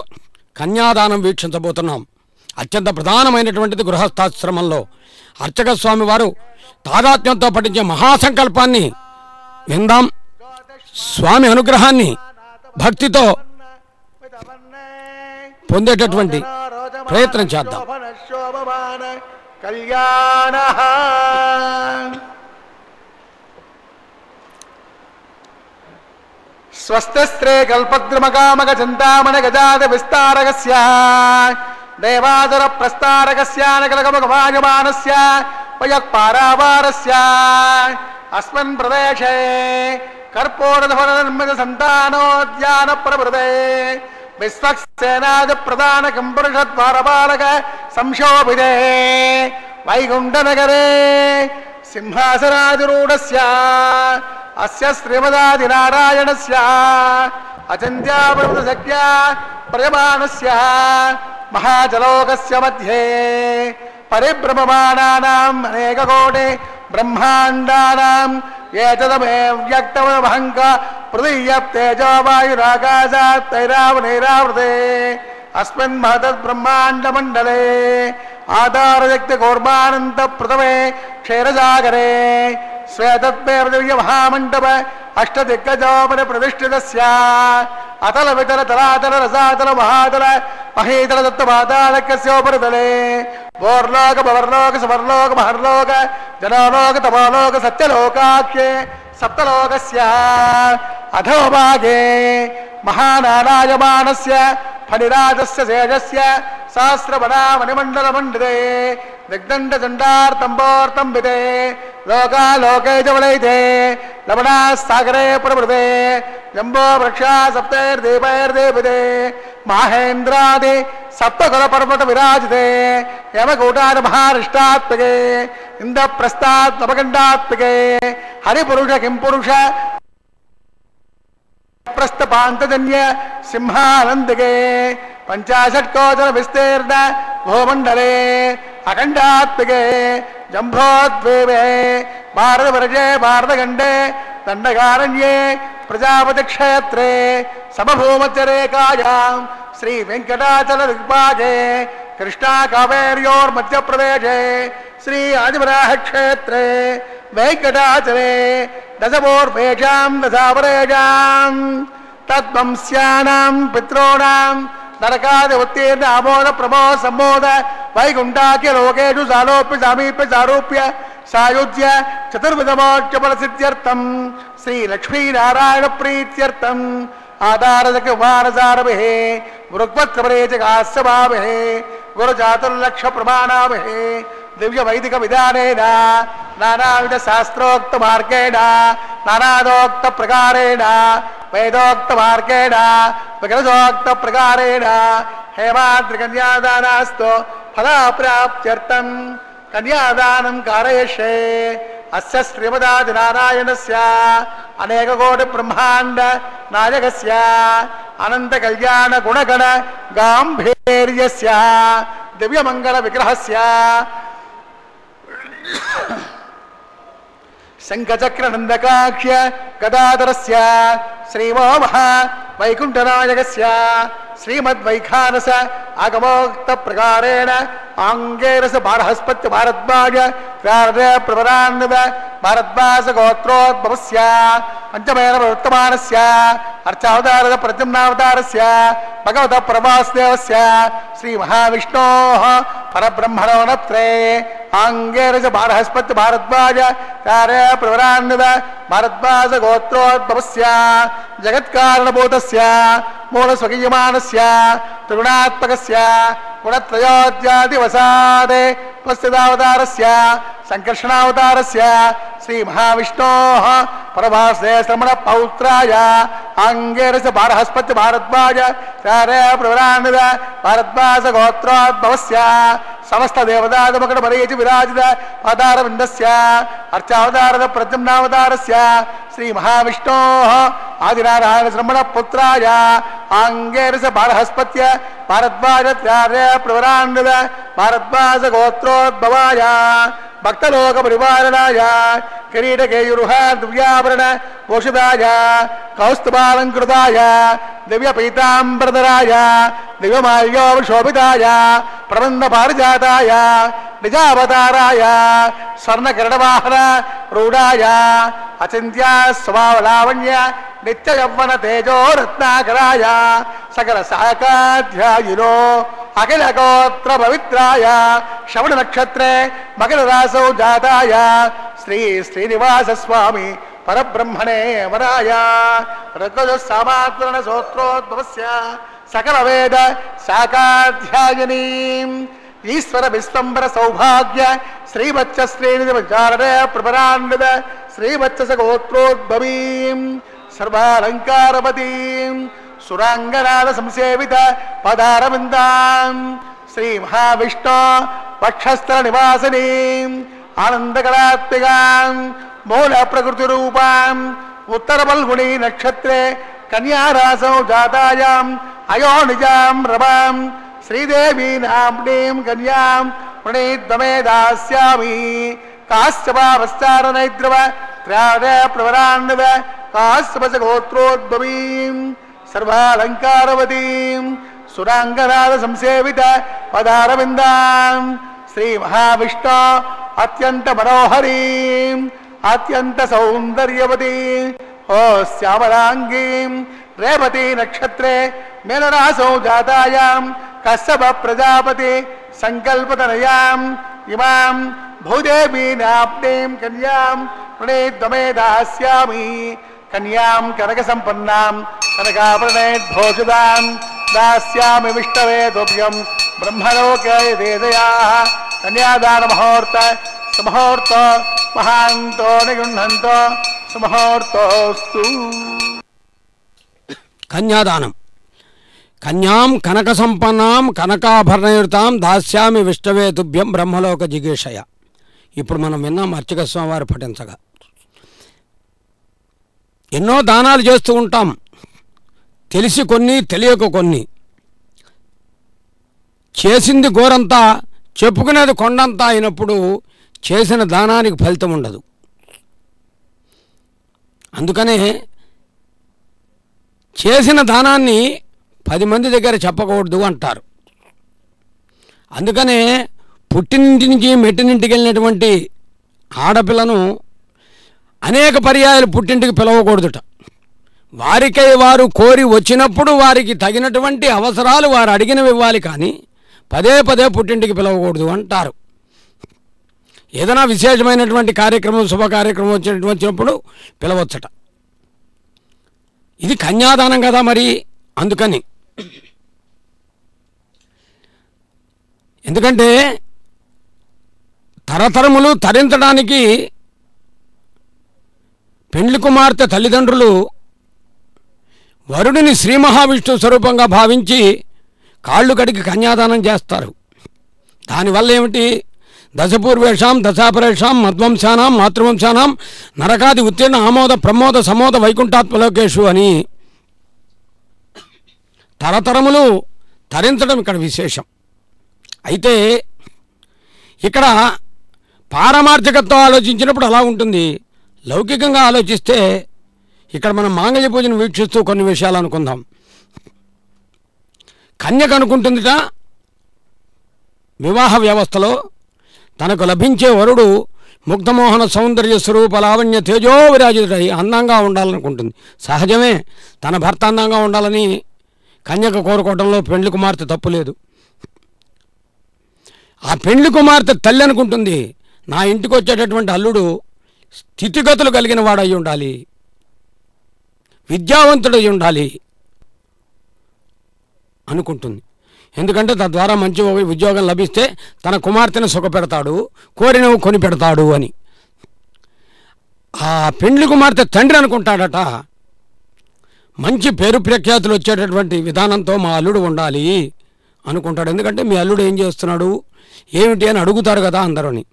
కన్యాదానం వీక్షించబోతున్నాం. అత్యంత ప్రధానమైనటువంటిది గృహస్థాశ్రమంలో అర్చక స్వామి వారు తాదాత్మ్యంతో పఠించే మహాసంకల్పాన్ని విందాం. స్వామి అనుగ్రహాన్ని భక్తితో పొందేటటువంటి ప్రయత్నం చేద్దాం. కళ్యాణ స్వస్త్రే కల్పద్రుమకామక చింతామణ గజాద విస్తారకస్య దేవాదర ప్రస్తారకస్య నకలకమకమాయమానస్య వయఃపారావారస్య అస్మిన్ ప్రదేశే కర్పూరధవననిర్మిత సంతానోద్యాన ప్రవృతే విశ్వక్సేనాద ప్రధాన కంపురుషద్వారపాలక సంశోభితే వైకుంఠనగరే సింహాసనాధిరూఢస్య అస్య శ్రీమదాదినారాయణస్య అచింత్యామృతశక్య ప్రయమానస్య మహాజలోకస్య మధ్యే పరిభ్రమమాణానాం అనేకకోటి బ్రహ్మాండానాం ఏతదమే వ్యక్తమహంక పృథివ్యప్తేజో వాయురాకాశాత్ తైరావనైరావృతే అస్మిన్ మహతద్ బ్రహ్మాండమండలే ఆధారశక్తి కూర్మానంత పృథవే క్షీరసాగరే శ్వేతద్వేవ దివ్య మహామండప అష్టదిగ్గజోపరి ప్రతిష్ఠితస్య అతల వితల తలాతల రసాతల మహాతల మహీతల దత్త పాతాళకస్యోపరితలే భోర్లోక భవర్లోక సువర్లోక మహర్లోక జనోలోక తపోలోక సత్యలోకాఖ్యే సప్తలోకస్య అధోభాగే మహానారాయమానస్య ఫణిరాజస్య శేషస్య సహస్రవనామణిమండలమండితే దిగ్దండచండార్తంబోర్తంబితే లోకాలోకే జవలైతే లవణాసాగరే ప్రవృతే జంబో వృక్షా సప్తైర్దీపైర్దీపితే మాహేంద్రాది సప్తకుల పర్వత విరాజితే యమకూటాది మహారిష్టాత్మకే ఇంద్రప్రస్థాత్మకండాత్మకే హరిపురుష కింపురుష ప్రస్థపాంతజన్య సింహానందికే పంచాశత్కోచర విస్తీర్ణ భూమండలే అఖండాత్మకే జంభోద్వేవే భారతవర్షే భారతఖండే దండకారణ్యే ప్రజాపతి క్షేత్రే సమభూమధ్యరేఖాయాం శ్రీ వెంకటాచల దిగ్పాదే కృష్ణా కావేర్యోర్మధ్యప్రదేశే శ్రీ ఆదివరాహ క్షేత్రే వెంకటాచలే దశపూర్వేషాం దశావరేషాం తద్వంశ్యానాం పితॄణాం నరకాది ఉత్తీర్ణ ఆమోద ప్రమోద సంబోధ వైకుంఠాఖ్య లోకేషు సాలోప్య సామీప్య సారూప్య సాయుజ్య చతుర్విధమోక్షఫలసిద్ధ్యర్థం శ్రీ లక్ష్మీనారాయణ ప్రీత్యర్థం ఆధారజకమానసారభిః గురుక్వత్కమరేచకాస్యభాభిః గురుచాతుర్లక్ష ప్రమాణాభిః దివ్య వైదిక విధానేన నానావిధ శాస్త్రోక్త మార్గేణ నానాదోక్త ప్రకారేణ వేదోక్త మార్గేణ విగ్రహోక్త ప్రకారేణ హేమాద్రి కన్యాదానాస్తు ఫలాప్రాప్త్యర్థం కన్యాదానం కారయష్యే అస్య శ్రీమదాదినారాయణస్య అనేకకోటి బ్రహ్మాండ నాయకస్య అనంత కళ్యాణ గుణగణ గాంభీర్యస్య దివ్యమంగళ విగ్రహస్య శంఖచక్రనందకాక్ష్య గదాధరస్య శ్రీమోమః వైకుంఠనాయకస్య శ్రీమద్వైఖానస ఆగమోక్త ప్రకారేణ ఆంగేరస బారహస్పత్య భారద్వాజ ప్రవరాన్విత భారద్వాస గోత్రోద్భవస్య పంచమేన ప్రవర్తమానస్య అర్చావతార ప్రద్యుమ్నావతారస్య భగవత ప్రభాస్దేవస్య శ్రీ మహావిష్ణోః పరబ్రహ్మణో నత్రే ఆంగేరస బారహస్పత్య భారద్వాజ ప్రవరాన్విత భారద్వాస గోత్రోద్భవస్య జగత్కారణభూతస్య మూలస్వకీయమానస్య త్రిగుణాత్మకస్య గుణత్రయోధ్యాదివసాదే ఉపస్థితావతారస్య సంకర్షణావతారస్య శ్రీ మహావిష్ణోః పరభాసే శ్రమణ పౌత్రాయ ఆంగేరస బారహస్పత్య భారద్వాజ ప్రవరాన్విత భారద్వాస గోత్రోద్భవస్య సమస్త దేవతాదమకట మరీచి విరాజిత అవతారవిందస్య అర్చావతారద ప్రద్యుమ్నావతారస్య శ్రీ మహావిష్ణోః ఆదినారాయణ శ్రమణ పుత్రాయ ఆంగేరస బారహస్పత్య భారద్వాజ ప్రవరాన్విత భారద్వాస గోత్రోద్భవాయ భక్తలోక పరివారణాయ కిరీటకేయురుహ దివ్యాభరణ భూషితాయ కౌస్తుభాలంకృతాయ దివ్య పీతాంబరధరాయ దివ్యమాల్యోశోభితాయ ప్రబంధ పారిజాతాయ నిజావతారాయ స్వర్ణకిరణవాహన రూఢాయ అచింత్య స్వభావలావణ్య నిత్య యవ్వన తేజో రత్నాకరాయ సకల శాఖాధ్యాయునో అఖిల గోత్ర పవిత్రాయ శ్రవణ నక్షత్రే మకర రాసౌ జాతాయ శ్రీ శ్రీనివాస స్వామి పరబ్రహ్మణే వరాయ ఋగ్వేద సోత్రోద్భవస్య సకల వేద శాఖాధ్యాయనీ ఈశ్వర విశ్వంబర సౌభాగ్య శ్రీవత్స శ్రీనిధి విచారణే ప్రపరాన్విత శ్రీవత్స గోత్రోద్భవీం సర్వాలంకారవతీం సురాంగనాద సంసేవిత పదారవిందాం శ్రీ మహావిష్ణు వక్షస్థల నివాసినీం ఆనందకళాత్మికాం మూల ప్రకృతి రూపాం ఉత్తర ఫల్గుణీ నక్షత్రే కన్యారాసౌ జాతాయాం అయోనిజాం రమాం శ్రీదేవీ నామ్నీం కన్యాం ప్రణీత్వమే దాస్యామి కాశ్యపావస్తారనైద్రవ త్రాడ ప్రవరాన్విత కాశ్యపస గోత్రోద్భవీం సర్వాలంకారవతీం సురాంగనాద సంసేవిత పదారవిందాం శ్రీ మహావిష్ణు అత్యంత మనోహరీం అత్యంత సౌందర్యవతీ ఓ శ్యామలాంగీం రేవతి నక్షత్రే మేనరాసౌ జాతాయాం కశ్యప ప్రజాపతి సంకల్పతనయాం ఇమాం భూదేవీనాప్నీం కన్యాం ప్రణీత్వమే దాస్యామి కన్యాం కనక సంపన్నాం కనకాభరణైర్భూషితాం దాస్యామి విష్ణవే తుభ్యం బ్రహ్మలోకే వేదయాః కన్యాదాన ముహూర్త సుముహూర్త మహాంతో నిగృహంతో సుముహూర్తోస్తు. కన్యాదానం. కన్యాం కనక సంపన్నాం కనకాభరణయుతాం దాస్యామి విష్ణవే తుభ్యం బ్రహ్మలోక జిగేషయ. ఇప్పుడు మనం విన్నాం అర్చక స్వామివారు పఠించగా. ఎన్నో దానాలు చేస్తూ ఉంటాం, తెలిసి కొన్ని తెలియక కొన్ని. చేసింది గోరంతా చెప్పుకునేది కొండంతా అయినప్పుడు చేసిన దానానికి ఫలితం ఉండదు. అందుకనే చేసిన దానాన్ని 10 మంది దగ్గర చెప్పకూడదు అంటారు. అందుకనే పుట్టినింటి నుంచి మెట్టినింటికి వెళ్ళినటువంటి ఆడపిల్లను అనేక పర్యాయాలు పుట్టింటికి పిలవకూడదుట. వారికై వారు కోరి వచ్చినప్పుడు వారికి తగినటువంటి అవసరాలు వారు అడిగినవి ఇవ్వాలి, కానీ పదే పదే పుట్టింటికి పిలవకూడదు అంటారు. ఏదైనా విశేషమైనటువంటి కార్యక్రమం, శుభ కార్యక్రమం వచ్చినప్పుడు పిలవచ్చట. ఇది కన్యాదానం కదా మరి. అందుకని ఎందుకంటే తరతరములు తరించడానికి పెండ్లి కుమార్తె తల్లిదండ్రులు వరుడిని శ్రీ మహావిష్ణు స్వరూపంగా భావించి కాళ్ళు కడిగి కన్యాదానం చేస్తారు. దానివల్ల ఏమిటి? దశపూర్వేషాం దశాపరేషాం మధ్వంశానాం మాతృవంశానాం నరకాది ఉత్తీర్ణ ఆమోద ప్రమోద సమోద వైకుంఠాత్మలోకేషు అని తరతరములు తరించడం ఇక్కడ విశేషం. అయితే ఇక్కడ పారమార్థికత్వం ఆలోచించినప్పుడు అలా ఉంటుంది. లౌకికంగా ఆలోచిస్తే ఇక్కడ మనం మాంగళ్య పూజను వీక్షిస్తూ కొన్ని విషయాలు అనుకుందాం. కన్యక అనుకుంటుందిట వివాహ వ్యవస్థలో తనకు లభించే వరుడు ముగ్ధమోహన సౌందర్య స్వరూప లావణ్య తేజో విరాజితుడై అందంగా ఉండాలనుకుంటుంది. సహజమే, తన భర్త అందంగా ఉండాలని కన్యక కోరుకోవడంలో పెండ్లి కుమార్తె తప్పులేదు. ఆ పెండ్లి కుమార్తె తల్లి అనుకుంటుంది, నా ఇంటికి వచ్చేటటువంటి అల్లుడు స్థితిగతులు కలిగిన వాడు అయి ఉండాలి, విద్యావంతుడై ఉండాలి అనుకుంటుంది. ఎందుకంటే తద్వారా మంచి ఉద్యోగం లభిస్తే తన కుమార్తెను సుఖపెడతాడు, కోరినవి కొని పెడతాడు అని. ఆ పెండ్లి కుమార్తె తండ్రి అనుకుంటాడట, మంచి పేరు ప్రఖ్యాతులు వచ్చేటటువంటి విధానంతో మా అల్లుడు ఉండాలి అనుకుంటాడు. ఎందుకంటే మీ అల్లుడు ఏం చేస్తున్నాడు ఏమిటి అని అడుగుతారు కదా అందరూని.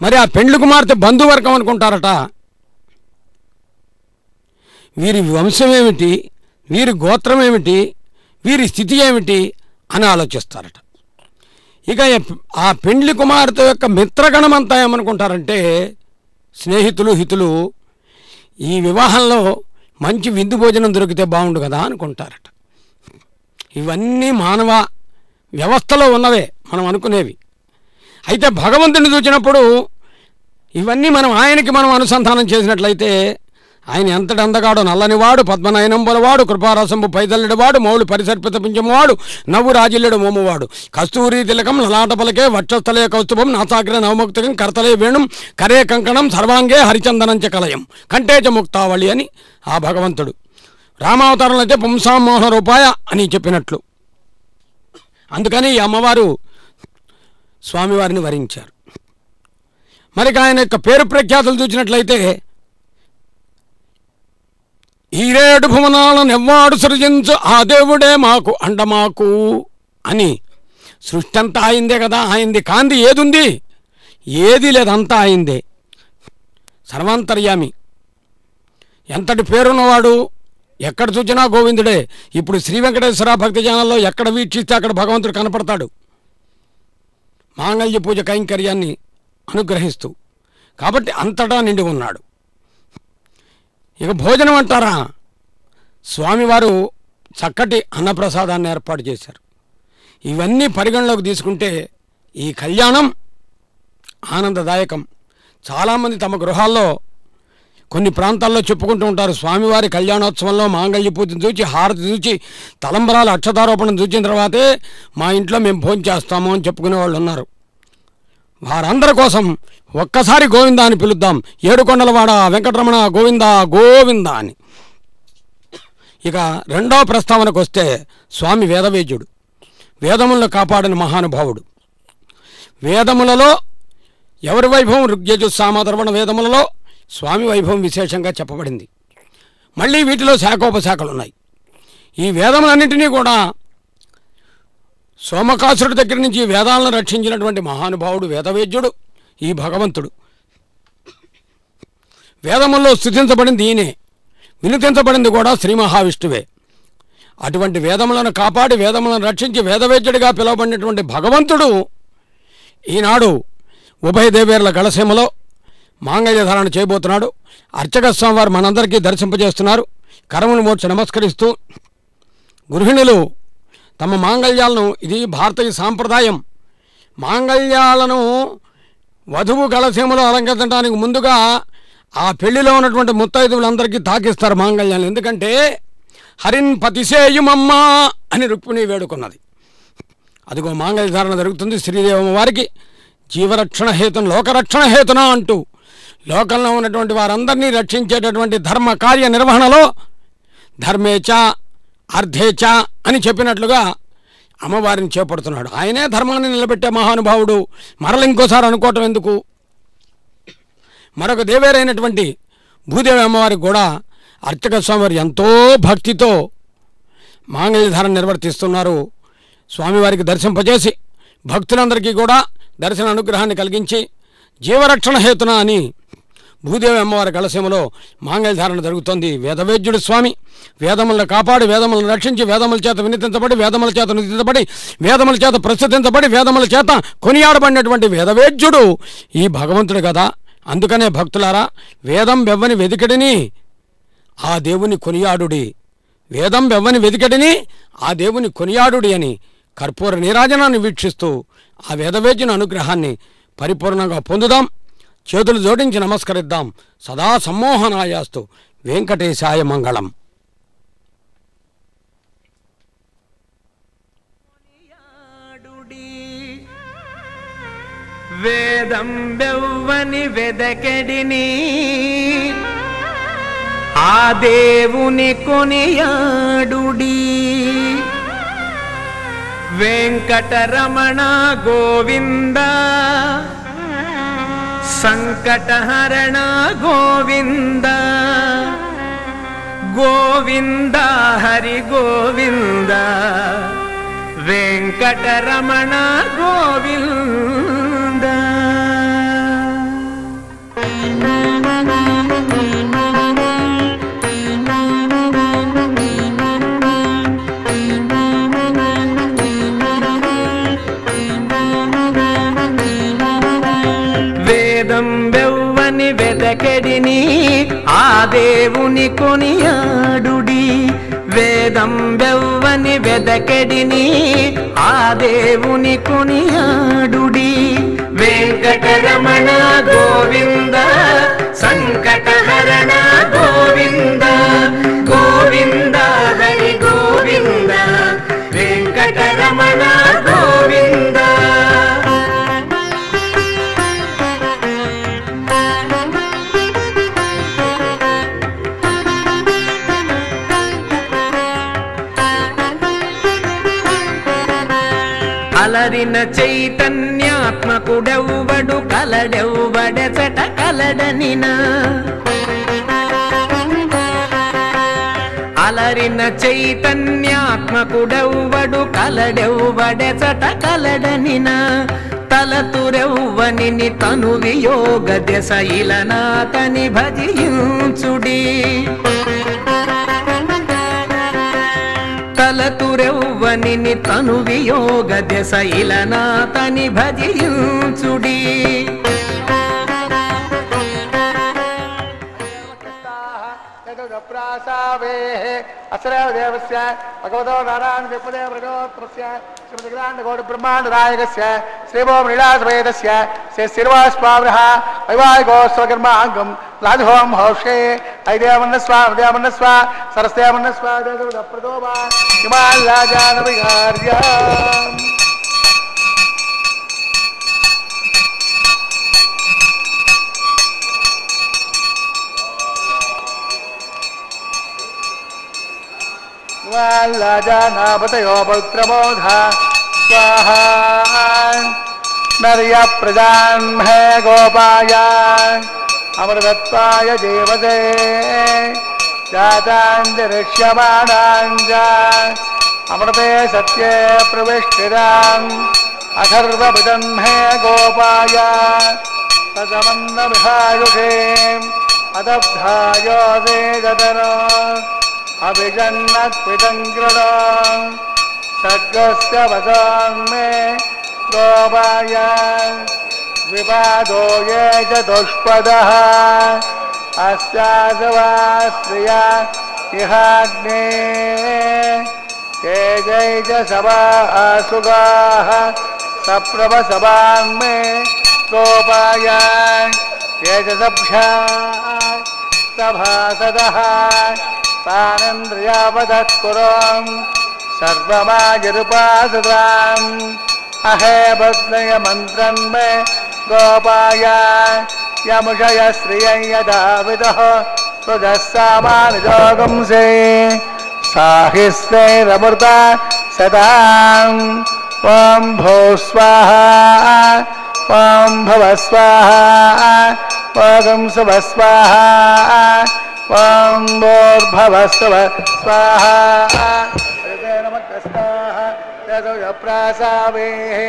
మరి ఆ పెండ్లి కుమార్తె బంధువర్గం అనుకుంటారట, వీరి వంశం ఏమిటి, వీరి గోత్రం ఏమిటి, వీరి స్థితి ఏమిటి అని ఆలోచిస్తారట. ఇక ఆ పెండ్లి కుమార్తె యొక్క మిత్రగణం అంతా ఏమనుకుంటారంటే, స్నేహితులు హితులు ఈ వివాహంలో మంచి విందు భోజనం దొరికితే బాగుండు కదా అనుకుంటారట. ఇవన్నీ మానవ వ్యవస్థలో ఉన్నవే మనం అనుకునేవి. అయితే భగవంతుని చూసినప్పుడు ఇవన్నీ ఆయనకి మనం అనుసంధానం చేసినట్లయితే ఆయన ఎంతటి అందగాడో, నల్లనివాడు, పద్మనయనంబులవాడు, కృపారసంబు పైదల్లెడవాడు, మౌళి పరిసర్పిత పింఛమువాడు, నవ్వు రాజిల్లెడు మోమువాడు, కస్తూరి తిలకం లలాట పలకే వక్షస్థలే కౌస్తుభం నాసాగ్ర నవముక్తకం కర్తలే వేణుం కరే కంకణం సర్వాంగే హరిచందనంచ కలయం కంటేచ ముక్తావళి అని ఆ భగవంతుడు రామావతారంలో అయితే పుంసామోహన రూపాయ అని చెప్పినట్లు. అందుకని ఈ అమ్మవారు స్వామివారిని వరించారు. మరి ఆయన యొక్క పేరు ప్రఖ్యాతులు చూసినట్లయితే, ఈరేడు భువనాలను ఎవ్వాడు సృజించు ఆ దేవుడే మాకు అండమాకు అని. సృష్టి అంతా ఆయిందే కదా, ఆయింది కాంది ఏదుంది? ఏది లేదంతా ఆయిందే. సర్వాంతర్యామి, ఎంతటి పేరున్నవాడు, ఎక్కడ చూసినా గోవిందుడే. ఇప్పుడు శ్రీ వెంకటేశ్వర భక్తి ఛానల్లో ఎక్కడ వీక్షిస్తే అక్కడ భగవంతుడు కనపడతాడు, మాంగళ్య పూజ కైంకర్యాన్ని అనుగ్రహిస్తూ. కాబట్టి అంతటా నిండి ఉన్నాడు. ఇక భోజనం అంటారా, స్వామివారు చక్కటి అన్నప్రసాదాన్ని ఏర్పాటు చేశారు. ఇవన్నీ పరిగణలోకి తీసుకుంటే ఈ కళ్యాణం ఆనందదాయకం. చాలామంది తమ గృహాల్లో కొన్ని ప్రాంతాల్లో చెప్పుకుంటూ ఉంటారు, స్వామివారి కళ్యాణోత్సవంలో మాంగళ్య పూజను చూచి, హారతి చూచి, తలంబరాలు అక్షతారోపణం చూచిన తర్వాతే మా ఇంట్లో మేము భోజనం చేస్తాము అని చెప్పుకునే వాళ్ళు ఉన్నారు. వారందరి కోసం ఒక్కసారి గోవిందా అని పిలుద్దాం. ఏడుకొండలవాడ వెంకటరమణ గోవింద గోవింద అని. ఇక రెండవ ప్రస్తావనకు వస్తే, స్వామి వేదవేద్యుడు, వేదములను కాపాడిన మహానుభావుడు. వేదములలో ఎవరి వైభవం? ఋగ్యజు సామధర్వణ వేదములలో స్వామి వైభవం విశేషంగా చెప్పబడింది. మళ్ళీ వీటిలో శాఖోపశాఖలు ఉన్నాయి. ఈ వేదములన్నింటినీ కూడా సోమకాసురుడి దగ్గర నుంచి వేదాలను రక్షించినటువంటి మహానుభావుడు వేదవేద్యుడు ఈ భగవంతుడు. వేదముల్లో స్తుతించబడింది ఈయనే, వినుతించబడింది కూడా శ్రీ మహావిష్ణువే. అటువంటి వేదములను కాపాడి వేదములను రక్షించి వేదవేద్యుడిగా పిలువబడినటువంటి భగవంతుడు ఈనాడు ఉభయ దేవేర్ల గళసీమలో మాంగళ్య ధారణ చేయబోతున్నాడు. అర్చక స్వామివారు మనందరికీ దర్శింపజేస్తున్నారు. కరములు మోడ్చి నమస్కరిస్తూ గృహిణులు తమ మాంగళ్యాలను, ఇది భారతీయ సాంప్రదాయం, మాంగళ్యాలను వధువు గళసీమలో అలంకరించడానికి ముందుగా ఆ పెళ్లిలో ఉన్నటువంటి ముత్తైదువులందరికీ తాకిస్తారు మాంగళ్యాలు. ఎందుకంటే హరిన్ పతిసేయుమమ్మా అని రుక్మిణి వేడుకున్నది. అదిగో మాంగళ్య ధారణ జరుగుతుంది. శ్రీదేవమ్మ వారికి జీవరక్షణ హేతున లోకరక్షణ హేతున అంటూ లోకంలో ఉన్నటువంటి వారందరినీ రక్షించేటటువంటి ధర్మ కార్య నిర్వహణలో ధర్మేచ అర్థేచ అని చెప్పినట్లుగా అమ్మవారిని చేపడుతున్నాడు. ఆయనే ధర్మాన్ని నిలబెట్టే మహానుభావుడు. మరల ఇంకోసారి అనుకోవటం ఎందుకు? మరొక దేవేరైనటువంటి భూదేవి అమ్మవారికి కూడా అర్చక స్వామివారు ఎంతో భక్తితో మాంగళ్య ధారణ నిర్వర్తిస్తున్నారు. స్వామివారికి దర్శింపజేసి భక్తులందరికీ కూడా దర్శన అనుగ్రహాన్ని కలిగించి జీవరక్షణ హేతున అని భూదేవి అమ్మవారి కళసీమలో మాంగళ్య ధారణ జరుగుతోంది. వేదవేద్యుడు స్వామి వేదములను కాపాడి వేదములను రక్షించి వేదముల చేత వినితించబడి వేదముల చేత నిధించబడి వేదముల చేత ప్రస్తుతించబడి వేదముల చేత కొనియాడబడినటువంటి వేదవేద్యుడు ఈ భగవంతుడు కదా. అందుకనే భక్తులారా, వేదం వెవ్వని వెదికడిని ఆ దేవుని కొనియాడుడి, వేదం వెవ్వని వెదికడిని ఆ దేవుని కొనియాడుడి అని కర్పూర నీరాజనాన్ని వీక్షిస్తూ ఆ వేదవేద్యుని అనుగ్రహాన్ని పరిపూర్ణంగా పొందుదాం. చేతులు జోడించి నమస్కరిద్దాం. సదా సమ్మోహనాయాస్తు. వెంకటేశాయ మంగళం. వేదం వెవ్వని వెదకెడిని ఆ దేవుని కొనియాడుడి. వెంకటరమణ గోవింద సంకటహరణ గోవింద గోవింద హరి గోవింద వెంకటరమణ గోవింద. వేదం వెవ్వని వెదకెడిని ఆ దేవుని కొనియాడుడి. వేదం వెవ్వని వెదకెడిని ఆ దేవుని కొనియాడుడి. వెంకటరమణ గోవింద సంకటహరణ గోవింద గోవింద హరి గోవింద వెంకటరమణ గోవింద. అలరిన చైతన్యాత్మకుడెవ్వడు కలడెవ్వడెచట కలడనినా. అలరిన చైతన్యాత్మకుడెవ్వడు కలడెవ్వడెచట కలడనినా. తలతురెవ్వనిని తను వియోగ దశ ఇలనాతని భజించుడి. తలతురెవ్వనిని తను వియోగ దశ ఇలనాతని భజించుడి. అసరేవదేవస్య భగవతో నారాయణ విపదే భగవత్రస్య శ్రీమద్గ్రాండగౌడ బ్రహ్మాండనాయకస్య శ్రీభోమలీలాసమేతస్య శ్రీ శ్రీనివాసస్వామినః వైవాహికోత్సవకర్మాంగం లాజహోం హౌషే ఐదేవన్నస్వ ఉదయమన్నస్వ సరస్దేవన్నస్వ ప్రదోభా హిమాల్లాజానవిహార్య. लाजानापतयो पौत्रबोधा स्वाहा नर्य प्रजान्महे गोपाय अमृतत्वाय जीवसे जाताञ्जरिष्यमाणाञ्च अमृते सत्ये प्रविष्टिराम् अथर्वभिदन्महे गोपाय तदमन्नमिहायुषे अदब्धायोदे गदनो अभिजन्नत्विदङ्कृणो सर्गस्य वसान्मे गोपाय विवादो ये च दुष्पदः अस्यासवा श्रिया इहाग्ने तेजै च सवा सुगाः सप्रभसवान्मे गोपाय तेजसभ्या सभासदः तानेन्द्रियावदत्कुरं सर्वमाजरुपासदाम् अहे बद्नय मन्त्रन्मे गोपाय यमुषय श्रियं यदा विदः सुजस्सामानजोगंसे साहिस्वैरमृता सदाम् ॐ भो स्वाहा ॐ भव स्वाहा ॐ शुभ स्वाहा ॐ भूर्भुवः स्वाहा प्रासावेः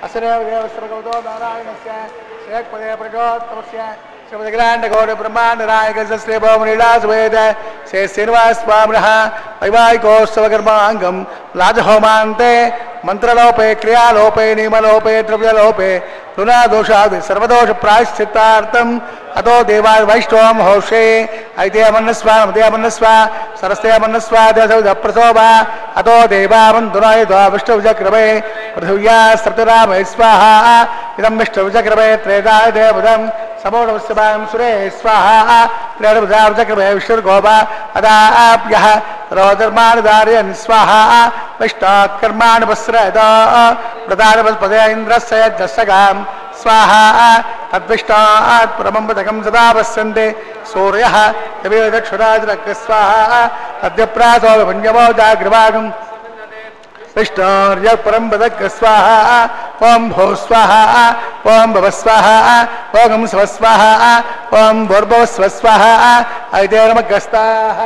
असुरदेवस्त्रगौतो नारायणस्य श्रेयःपदे प्रजोत्तमस्य श्रीमद्ग्राण्डगौड ब्रह्माण्डनायकस्य श्रीभौमलीलासुवेद श्री श्रीनिवासस्वामिनः वैवाहिकोत्सवकर्माङ्गं लाजहोमान्ते मंत्रलोपे क्रियालोपे नियमलोपे द्रव्यलोपे ऋणादोषादि सर्वदोष प्रायश्चित्तार्थम अतो देवा वैष्णवं हौषे ऐतेयमन्नस्वा मदेयमन्नस्वा सरस्तेयमन्नस्वा दशौधप्रसोभा अतो देवावन्दुनाय द्वा विष्णुविजक्रमे पृथिव्या सप्तरामे स्वाहा इदं विष्णुविजक्रमे त्रेधाय देवदं समोढवस्यवां सुरे स्वाहा त्रेढविजक्रमे विष्णुर्गोपा अदाप्यः रोदर्माणधारयन् स्वाहा विष्णाकर्माणि वस्त्रदा प्रदानपदे इन्द्रस्य यज्ञस्सगां स्वाहा तद्विष्णात् परमं पदकं सदा पश्यन्ते सूर्यः तमेव दक्षुराजनक् स्वाहा तद्यप्रासो विभञ्जमो जाग्रवागं विष्णोर्यः परं पदक् स्वाहा ॐ भो स्वाहा ॐ भव स्वाहा ॐ स्व स्वाहा ॐ भूर्भुवः स्व स्वाहा ऐतेनमगस्ताः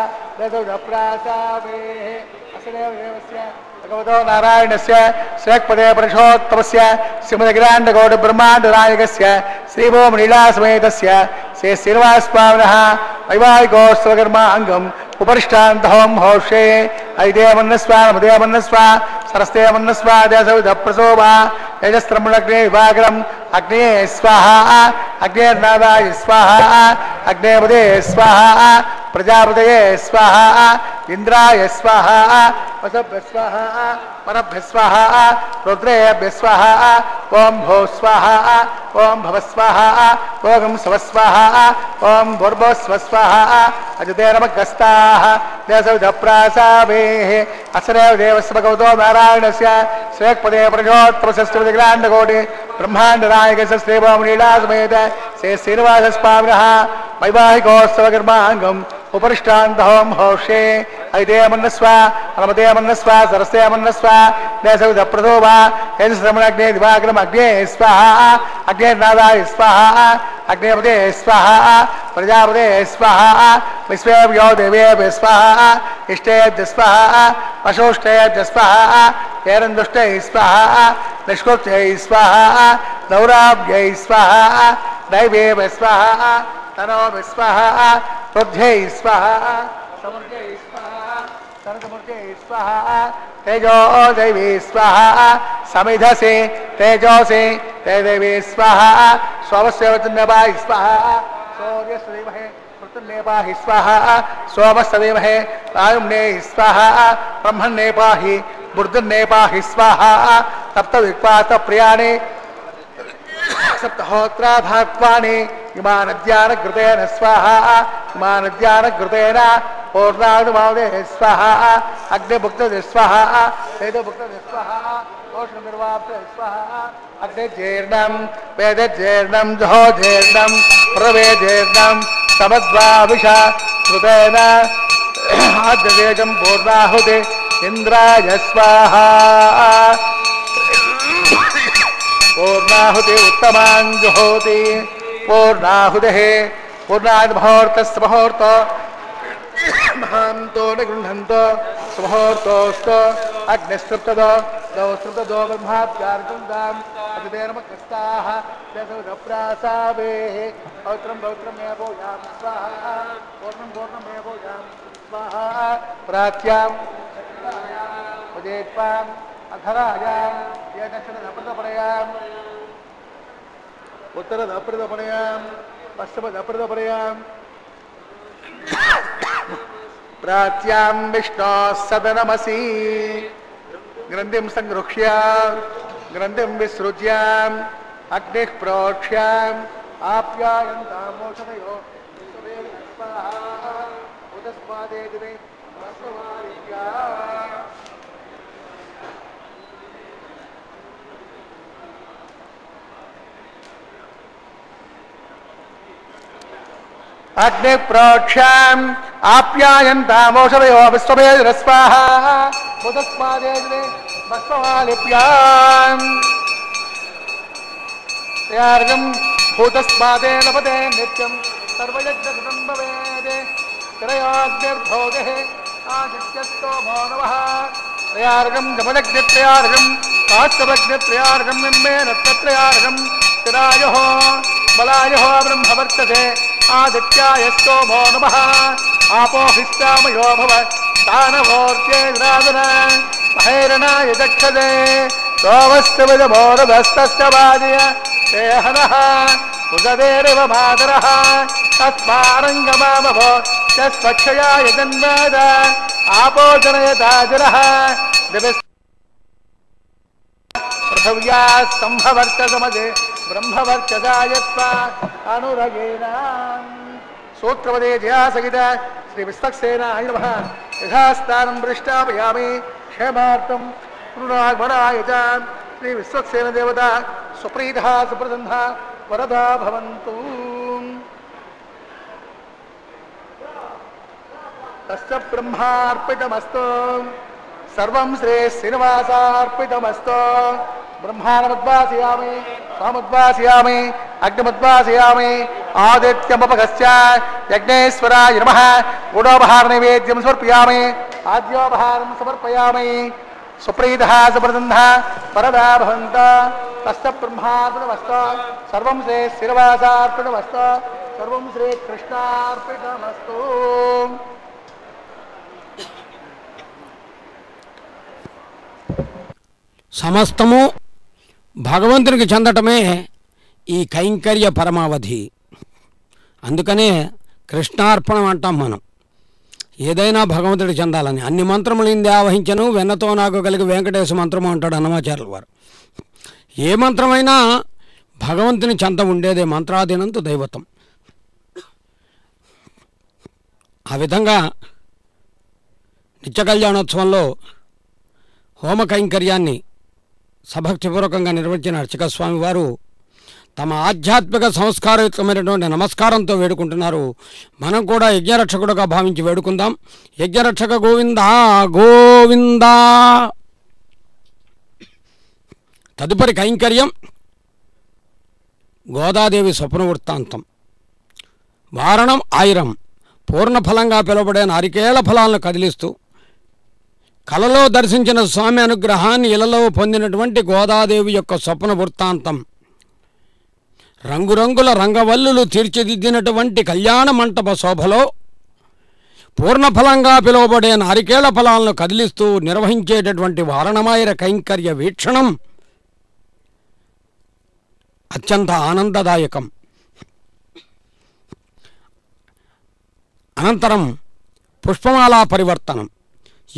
भगवतो नारायणस्य श्रेयःपदे पुरुषोत्तमस्य श्रीमद्ग्राण्डगौड ब्रह्माण्डनायकस्य श्रीभौमलीलासमेतस्य श्री श्रीनिवासस्वामिनः वैवाहिकोत्सवकर्माङ्गम् उपरिष्टान्तहों हौषे ऐदेयमन्नस्वा मदेयमन्नस्वा सरस्तेयमन्नस्वा दशविधप्रसोभा तेजस्त्रम्णग्ने विभागरम् अग्ने स्वाहा अग्नेर्नादाय स्वाहा अग्नेपदे स्वाहा प्रजापतये स्वाहा इंद्राय स्वाहा वसभ्य स्वाहा परभ्य स्वाहा रुद्रेभ्य स्वाहा ओं भो स्वाहा ओं भव स्वाहा ओं स्व स्वाहा ओं भूर्भुवः स्व स्वाहा अजतेरमगस्ताः देशविधप्रासावेः असरेव देवस्य भगवतो नारायणस्य श्रेयःपदे पुरुषोत्तमस्य श्रीमद्ग्राण्डगौडे ब्रह्माण्डनायकस्य श्रीभौमलीलासमेत श्री श्रीनिवासस्वामिनः वैवाहिकोत्सवकर्माङ्गम् उपरिष्टान्तहों हौषे ऐदेयमन्नस्वा अनमदेयमन्नस्वा सरस्तेयमन्नस्वा देशविधप्रसोभा तेजस्त्रम्णग्ने दिवाकरम् अग्ने स्वाहा अग्नेर्नादाय स्वाहा अग्नेपदे स्वाहा प्रजापते स्वाहा विश्वेभ्यो देवेभ्यो स्वाहा इष्टेभ्य स्वाहा पशुष्टेभ्य स्वाहा हेरन्दुष्टैः स्वाहा निष्कृत्यै स्वाहा दौराभ्यै स्वाहा दैवेभ्य स्वाहा तनोभ्य स्वाहा रुद्ध्यै स्वाहा समृद्ध्यै स्वाहा सर्गमूर्त्यै स्वाहा तेजो दैवी स्वाहा समिधसे तेजोसे ते देवी स्वाहा सोमस्य वचन्यवाय स्वाहा सूर्यस्य धीमहि पृथिव्यै पाहि स्वाहा सोमस्य धीमहि वायुम्ने स्वाहा ब्रह्मण्ये पाहि बुर्दन्ये पाहि स्वाहा सप्तविक्वातप्रियाणि सप्तहोत्राधात्वानि इमानद्यानघृतेन स्वाहा इमानद्यानघृतेन पूर्णानुभावे स्वाहा अग्निभुक्तदे स्वाहा वेदभुक्तदे स्वाहा कोशनिर्वाप्ते स्वाहा अग्निजीर्णं वेदजीर्णं जहोजीर्णं प्रवेजीर्णं समद्वाविषा श्रुतेन आद्यवेजं पूर्णाहुते इन्द्राय स्वाहा पूर्णाहुति उत्तमां जुहोति पूर्णाहुतिः पूर्णाद्मुहूर्तस्य मुहूर्त महान्तो न गृह्णन्तो सुमुहूर्तोऽस्तु अग्निस्तृप्तदो दौस्तृप्तदो ब्रह्माभ्यार्जुन्दाम् अतिदेनमकस्ताः दशविधप्रासावेः पौत्रं पौत्रमेवोयां स्वाहा पूर्णं पूर्णमेवोयाम् ప్రాచ్యాం ఉదేత్వాం అధరాయాం ఏదక్షిణదప్రదపడయాం ఉత్తరదప్రదపడయాం పశ్చిమదప్రదపడయాం ప్రాచ్యాం విష్ణో సదనమసి గ్రంథిం సంగృహ్య గ్రంథిం విసృజ్య అగ్నిః ప్రోక్ష్య ఆప్యాయంతాం మోషణయో ఉదస్మాదేదినే వస్వమారిత్యా అగ్ని ప్రోక్షాం ఆప్యాయంతామోషధయో విశ్వమేధస్వాహ ఉదస్మాదేదినే భస్మమాలిప్యాం త్రయార్గం భూతస్మాదే లభతే నిత్యం సర్వయజ్ఞకృతం భవేదే త్రయాగ్నిర్భోగః ఆదిత్యస్తో మానవః త్రయార్గం జమదగ్నిత్రయార్గం కాష్టభగ్నిత్రయార్గం నిమ్మేన త్రయార్గం స్థిరాయః బలాయః బ్రహ్మవర్తతే ఆదిత్యాయస్తో మానవః ఆపో హిష్టామయో భవ తానవోర్జేరాధన మహేరణాయ దక్షదే సోమస్తవిదమోరదస్తస్తవాదియ దేహనః ఉదదేరివ మాతరః తస్మారంగమామభో తస్వక్షయాయ జన్మద ఆపో జనయతాజరః పృథివ్యా సంభవర్తసమదే బ్రహ్మవర్చదాయత్వ అనురగేణ సూత్రవదే జయాసహిత శ్రీ విశ్వక్సేనాయ నమః యథాస్థానం పృష్టాపయామి క్షేమార్థం పునరాగమనాయ చ శ్రీ విశ్వక్సేన దేవత సుప్రీతః సుప్రసన్న వరదా భవంతు. తస్య బ్రహ్మార్పితమస్తు సర్వం శ్రీ శ్రీనివాసార్పితమస్తు. బ్రహ్మాణముద్వాసయామి స్వాముద్వాసయామి అగ్నిముద్వాసయామి ఆదిత్యముపగస్య యజ్ఞేశ్వరాయ నమః. గుడోపహార నైవేద్యం సమర్పయామి ఆద్యోపహారం సమర్పయామి. సుప్రీతః సుప్రసన్నః వరదా భవంత. తస్య బ్రహ్మార్పితమస్తు సర్వం శ్రీ శ్రీనివాసార్పితమస్తు సర్వం శ్రీ కృష్ణార్పితమస్తు. సమస్తము భగవంతునికి చెందటమే ఈ కైంకర్య పరమావధి. అందుకనే కృష్ణార్పణం అంటాం మనం. ఏదైనా భగవంతుడికి చెందాలని అన్ని మంత్రములు ఇంది ఆవహించను వెన్నతో నాకు కలిగి వెంకటేశ మంత్రము అంటాడు అన్నమాచార్యుల వారు. ఏ మంత్రమైనా భగవంతుని చెంత ఉండేదే, మంత్రాధీనంతు దైవతం. ఆ విధంగా నిత్య కళ్యాణోత్సవంలో హోమ కైంకర్యాన్ని సభక్తిపూర్వకంగా నిర్వహించిన అర్చక స్వామి వారు తమ ఆధ్యాత్మిక సంస్కారయుక్తమైనటువంటి నమస్కారంతో వేడుకుంటున్నారు. మనం కూడా యజ్ఞరక్షకుడుగా భావించి వేడుకుందాం. యజ్ఞరక్షక గోవింద గోవింద. తదుపరి కైంకర్యం గోదాదేవి స్వప్న వృత్తాంతం. వారణం ఆయిరం పూర్ణఫలంగా పిలువబడే నారికేళ ఫలాలను కదిలిస్తూ కలలో దర్శించిన స్వామి అనుగ్రహాన్ని ఇలలో పొందినటువంటి గోదాదేవి యొక్క స్వప్న వృత్తాంతం. రంగురంగుల రంగవల్లులు తీర్చిదిద్దినటువంటి కళ్యాణ మంటప శోభలో పూర్ణఫలంగా పిలువబడే నారికేళ ఫలాలను కదిలిస్తూ నిర్వహించేటటువంటి వారణమాయిర కైంకర్య వీక్షణం అత్యంత ఆనందదాయకం. అనంతరం పుష్పమాలా పరివర్తనం.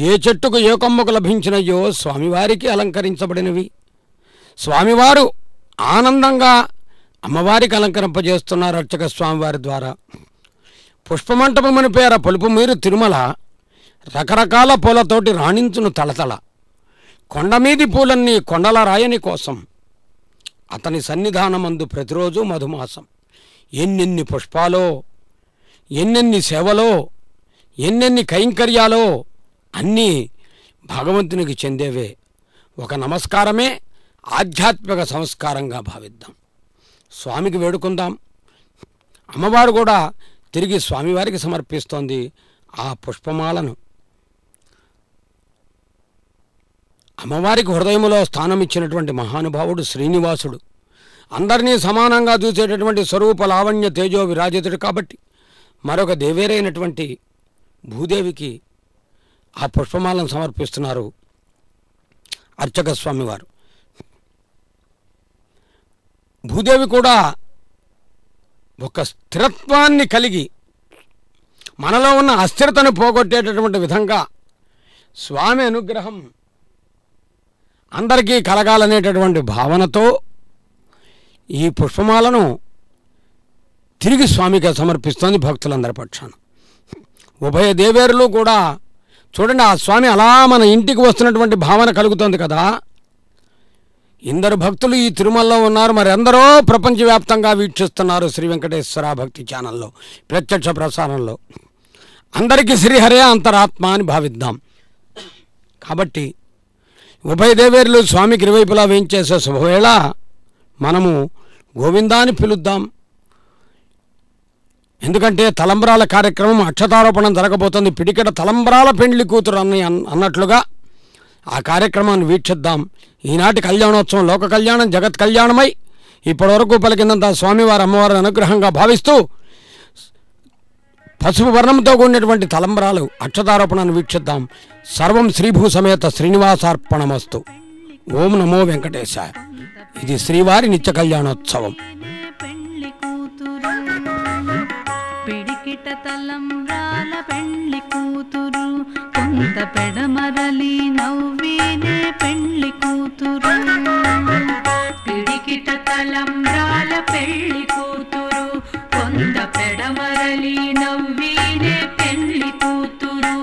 ఏ చెట్టుకు ఏ కొమ్మకు లభించినయో స్వామివారికి అలంకరించబడినవి. స్వామివారు ఆనందంగా అమ్మవారికి అలంకరింపజేస్తున్నారు అర్చక స్వామివారి ద్వారా. పుష్పమంటపమని పేర పొలుపు మీరు తిరుమల రకరకాల పూలతోటి రాణించును తళతళ. కొండమీది పూలన్నీ కొండల రాయని కోసం అతని సన్నిధానమందు ప్రతిరోజు మధుమాసం. ఎన్నెన్ని పుష్పాలో, ఎన్నెన్ని సేవలో, ఎన్నెన్ని కైంకర్యాలో అన్నీ భగవంతునికి చెందేవే. ఒక నమస్కారమే ఆధ్యాత్మిక సంస్కారంగా భావిద్దాం. స్వామికి వేడుకుందాం. అమ్మవారు కూడా తిరిగి స్వామివారికి సమర్పిస్తోంది ఆ పుష్పమాలను. అమ్మవారికి హృదయములో స్థానం ఇచ్చినటువంటి మహానుభావుడు శ్రీనివాసుడు. అందరినీ సమానంగా చూసేటటువంటి స్వరూప లావణ్య తేజో విరాజితుడు కాబట్టి మరొక దేవేరైనటువంటి భూదేవికి ఆ పుష్పమాలను సమర్పిస్తున్నారు అర్చక స్వామివారు. భూదేవి కూడా ఒక స్థిరత్వాన్ని కలిగి మనలో ఉన్న అస్థిరతను పోగొట్టేటటువంటి విధంగా స్వామి అనుగ్రహం అందరికీ కలగాలనేటటువంటి భావనతో ఈ పుష్పమాలను తిరిగి స్వామికి సమర్పిస్తోంది భక్తులందరి పక్షాన. ఉభయ దేవేరులు కూడా చూడండి, ఆ స్వామి అలా మన ఇంటికి వస్తున్నటువంటి భావన కలుగుతోంది కదా. ఇందరు భక్తులు ఈ తిరుమలలో ఉన్నారు, మరి ఎందరో ప్రపంచవ్యాప్తంగా వీక్షిస్తున్నారు శ్రీ వెంకటేశ్వర భక్తి ఛానల్లో ప్రత్యక్ష ప్రసారంలో. అందరికీ శ్రీహరే అంతరాత్మ అని భావిద్దాం. కాబట్టి ఉభయ దేవేరులు స్వామికి ఇరువైపులా వేయించేసే శుభవేళ మనము గోవిందాన్ని పిలుద్దాం. ఎందుకంటే తలంబ్రాల కార్యక్రమం అక్షతారోపణం జరగబోతుంది. పిడికెట తలంబ్రాల పెండ్లి కూతురు అన్నట్లుగా ఆ కార్యక్రమాన్ని వీక్షిద్దాం. ఈనాటి కళ్యాణోత్సవం లోక కళ్యాణం జగత్ కళ్యాణమై ఇప్పటివరకు పలికినంత స్వామివారి అమ్మవారి అనుగ్రహంగా భావిస్తూ పసుపు వర్ణంతో కూడినటువంటి తలంబ్రాలు అక్షతారోపణాన్ని వీక్షిద్దాం. సర్వం శ్రీభూ సమేత శ్రీనివాసార్పణమస్తు. ఓం నమో వెంకటేశాయ. ఇది శ్రీవారి నిత్య కళ్యాణోత్సవం. పిడికిట తలంబ్రాల పెండ్లి కూతురు, కొంత పెడమరలి నవ్వేనే పెండ్లి కూతురు. పిడికిట తలంబ్రాల పెళ్లి కూతురు, కొంత పెడమరలి నవ్వేనే పెండ్లి కూతురు.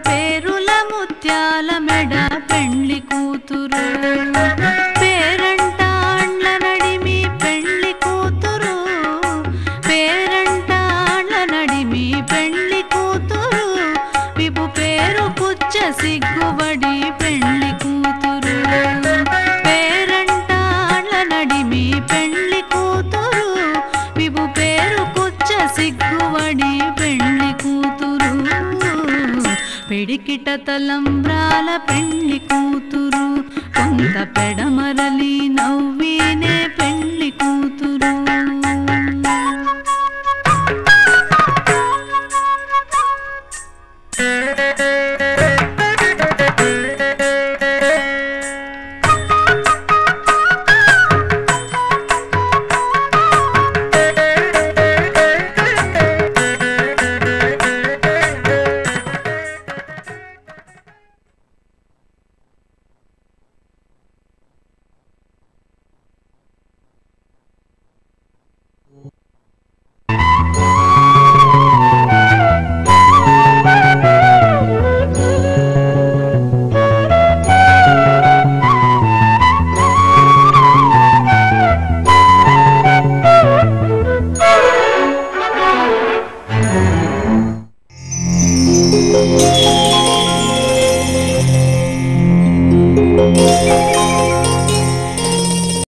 పేరుల ముత్యాల మెడ పెండ్లి కూతురు, పేరంటాండ్ల నడిమి పెండ్లి కూతురు, పేరంటాండ్ల నడిమి పెండ్లి కూతురు, విపు పేరు పుచ్చ సిగ్గుబడి పెండ్లి కూతురు, పేరంటాండ్ల నడిమి పెండ్లి కూతురు, విపు పేరు పుచ్చ సిగ్గుబడి పెండ్లి కూతురు. పిడికిట తలంబ్రాల పెండ్లి కూతురు, కొంత పెడమరలి నవ్వేనే పెండ్లి కూతురు.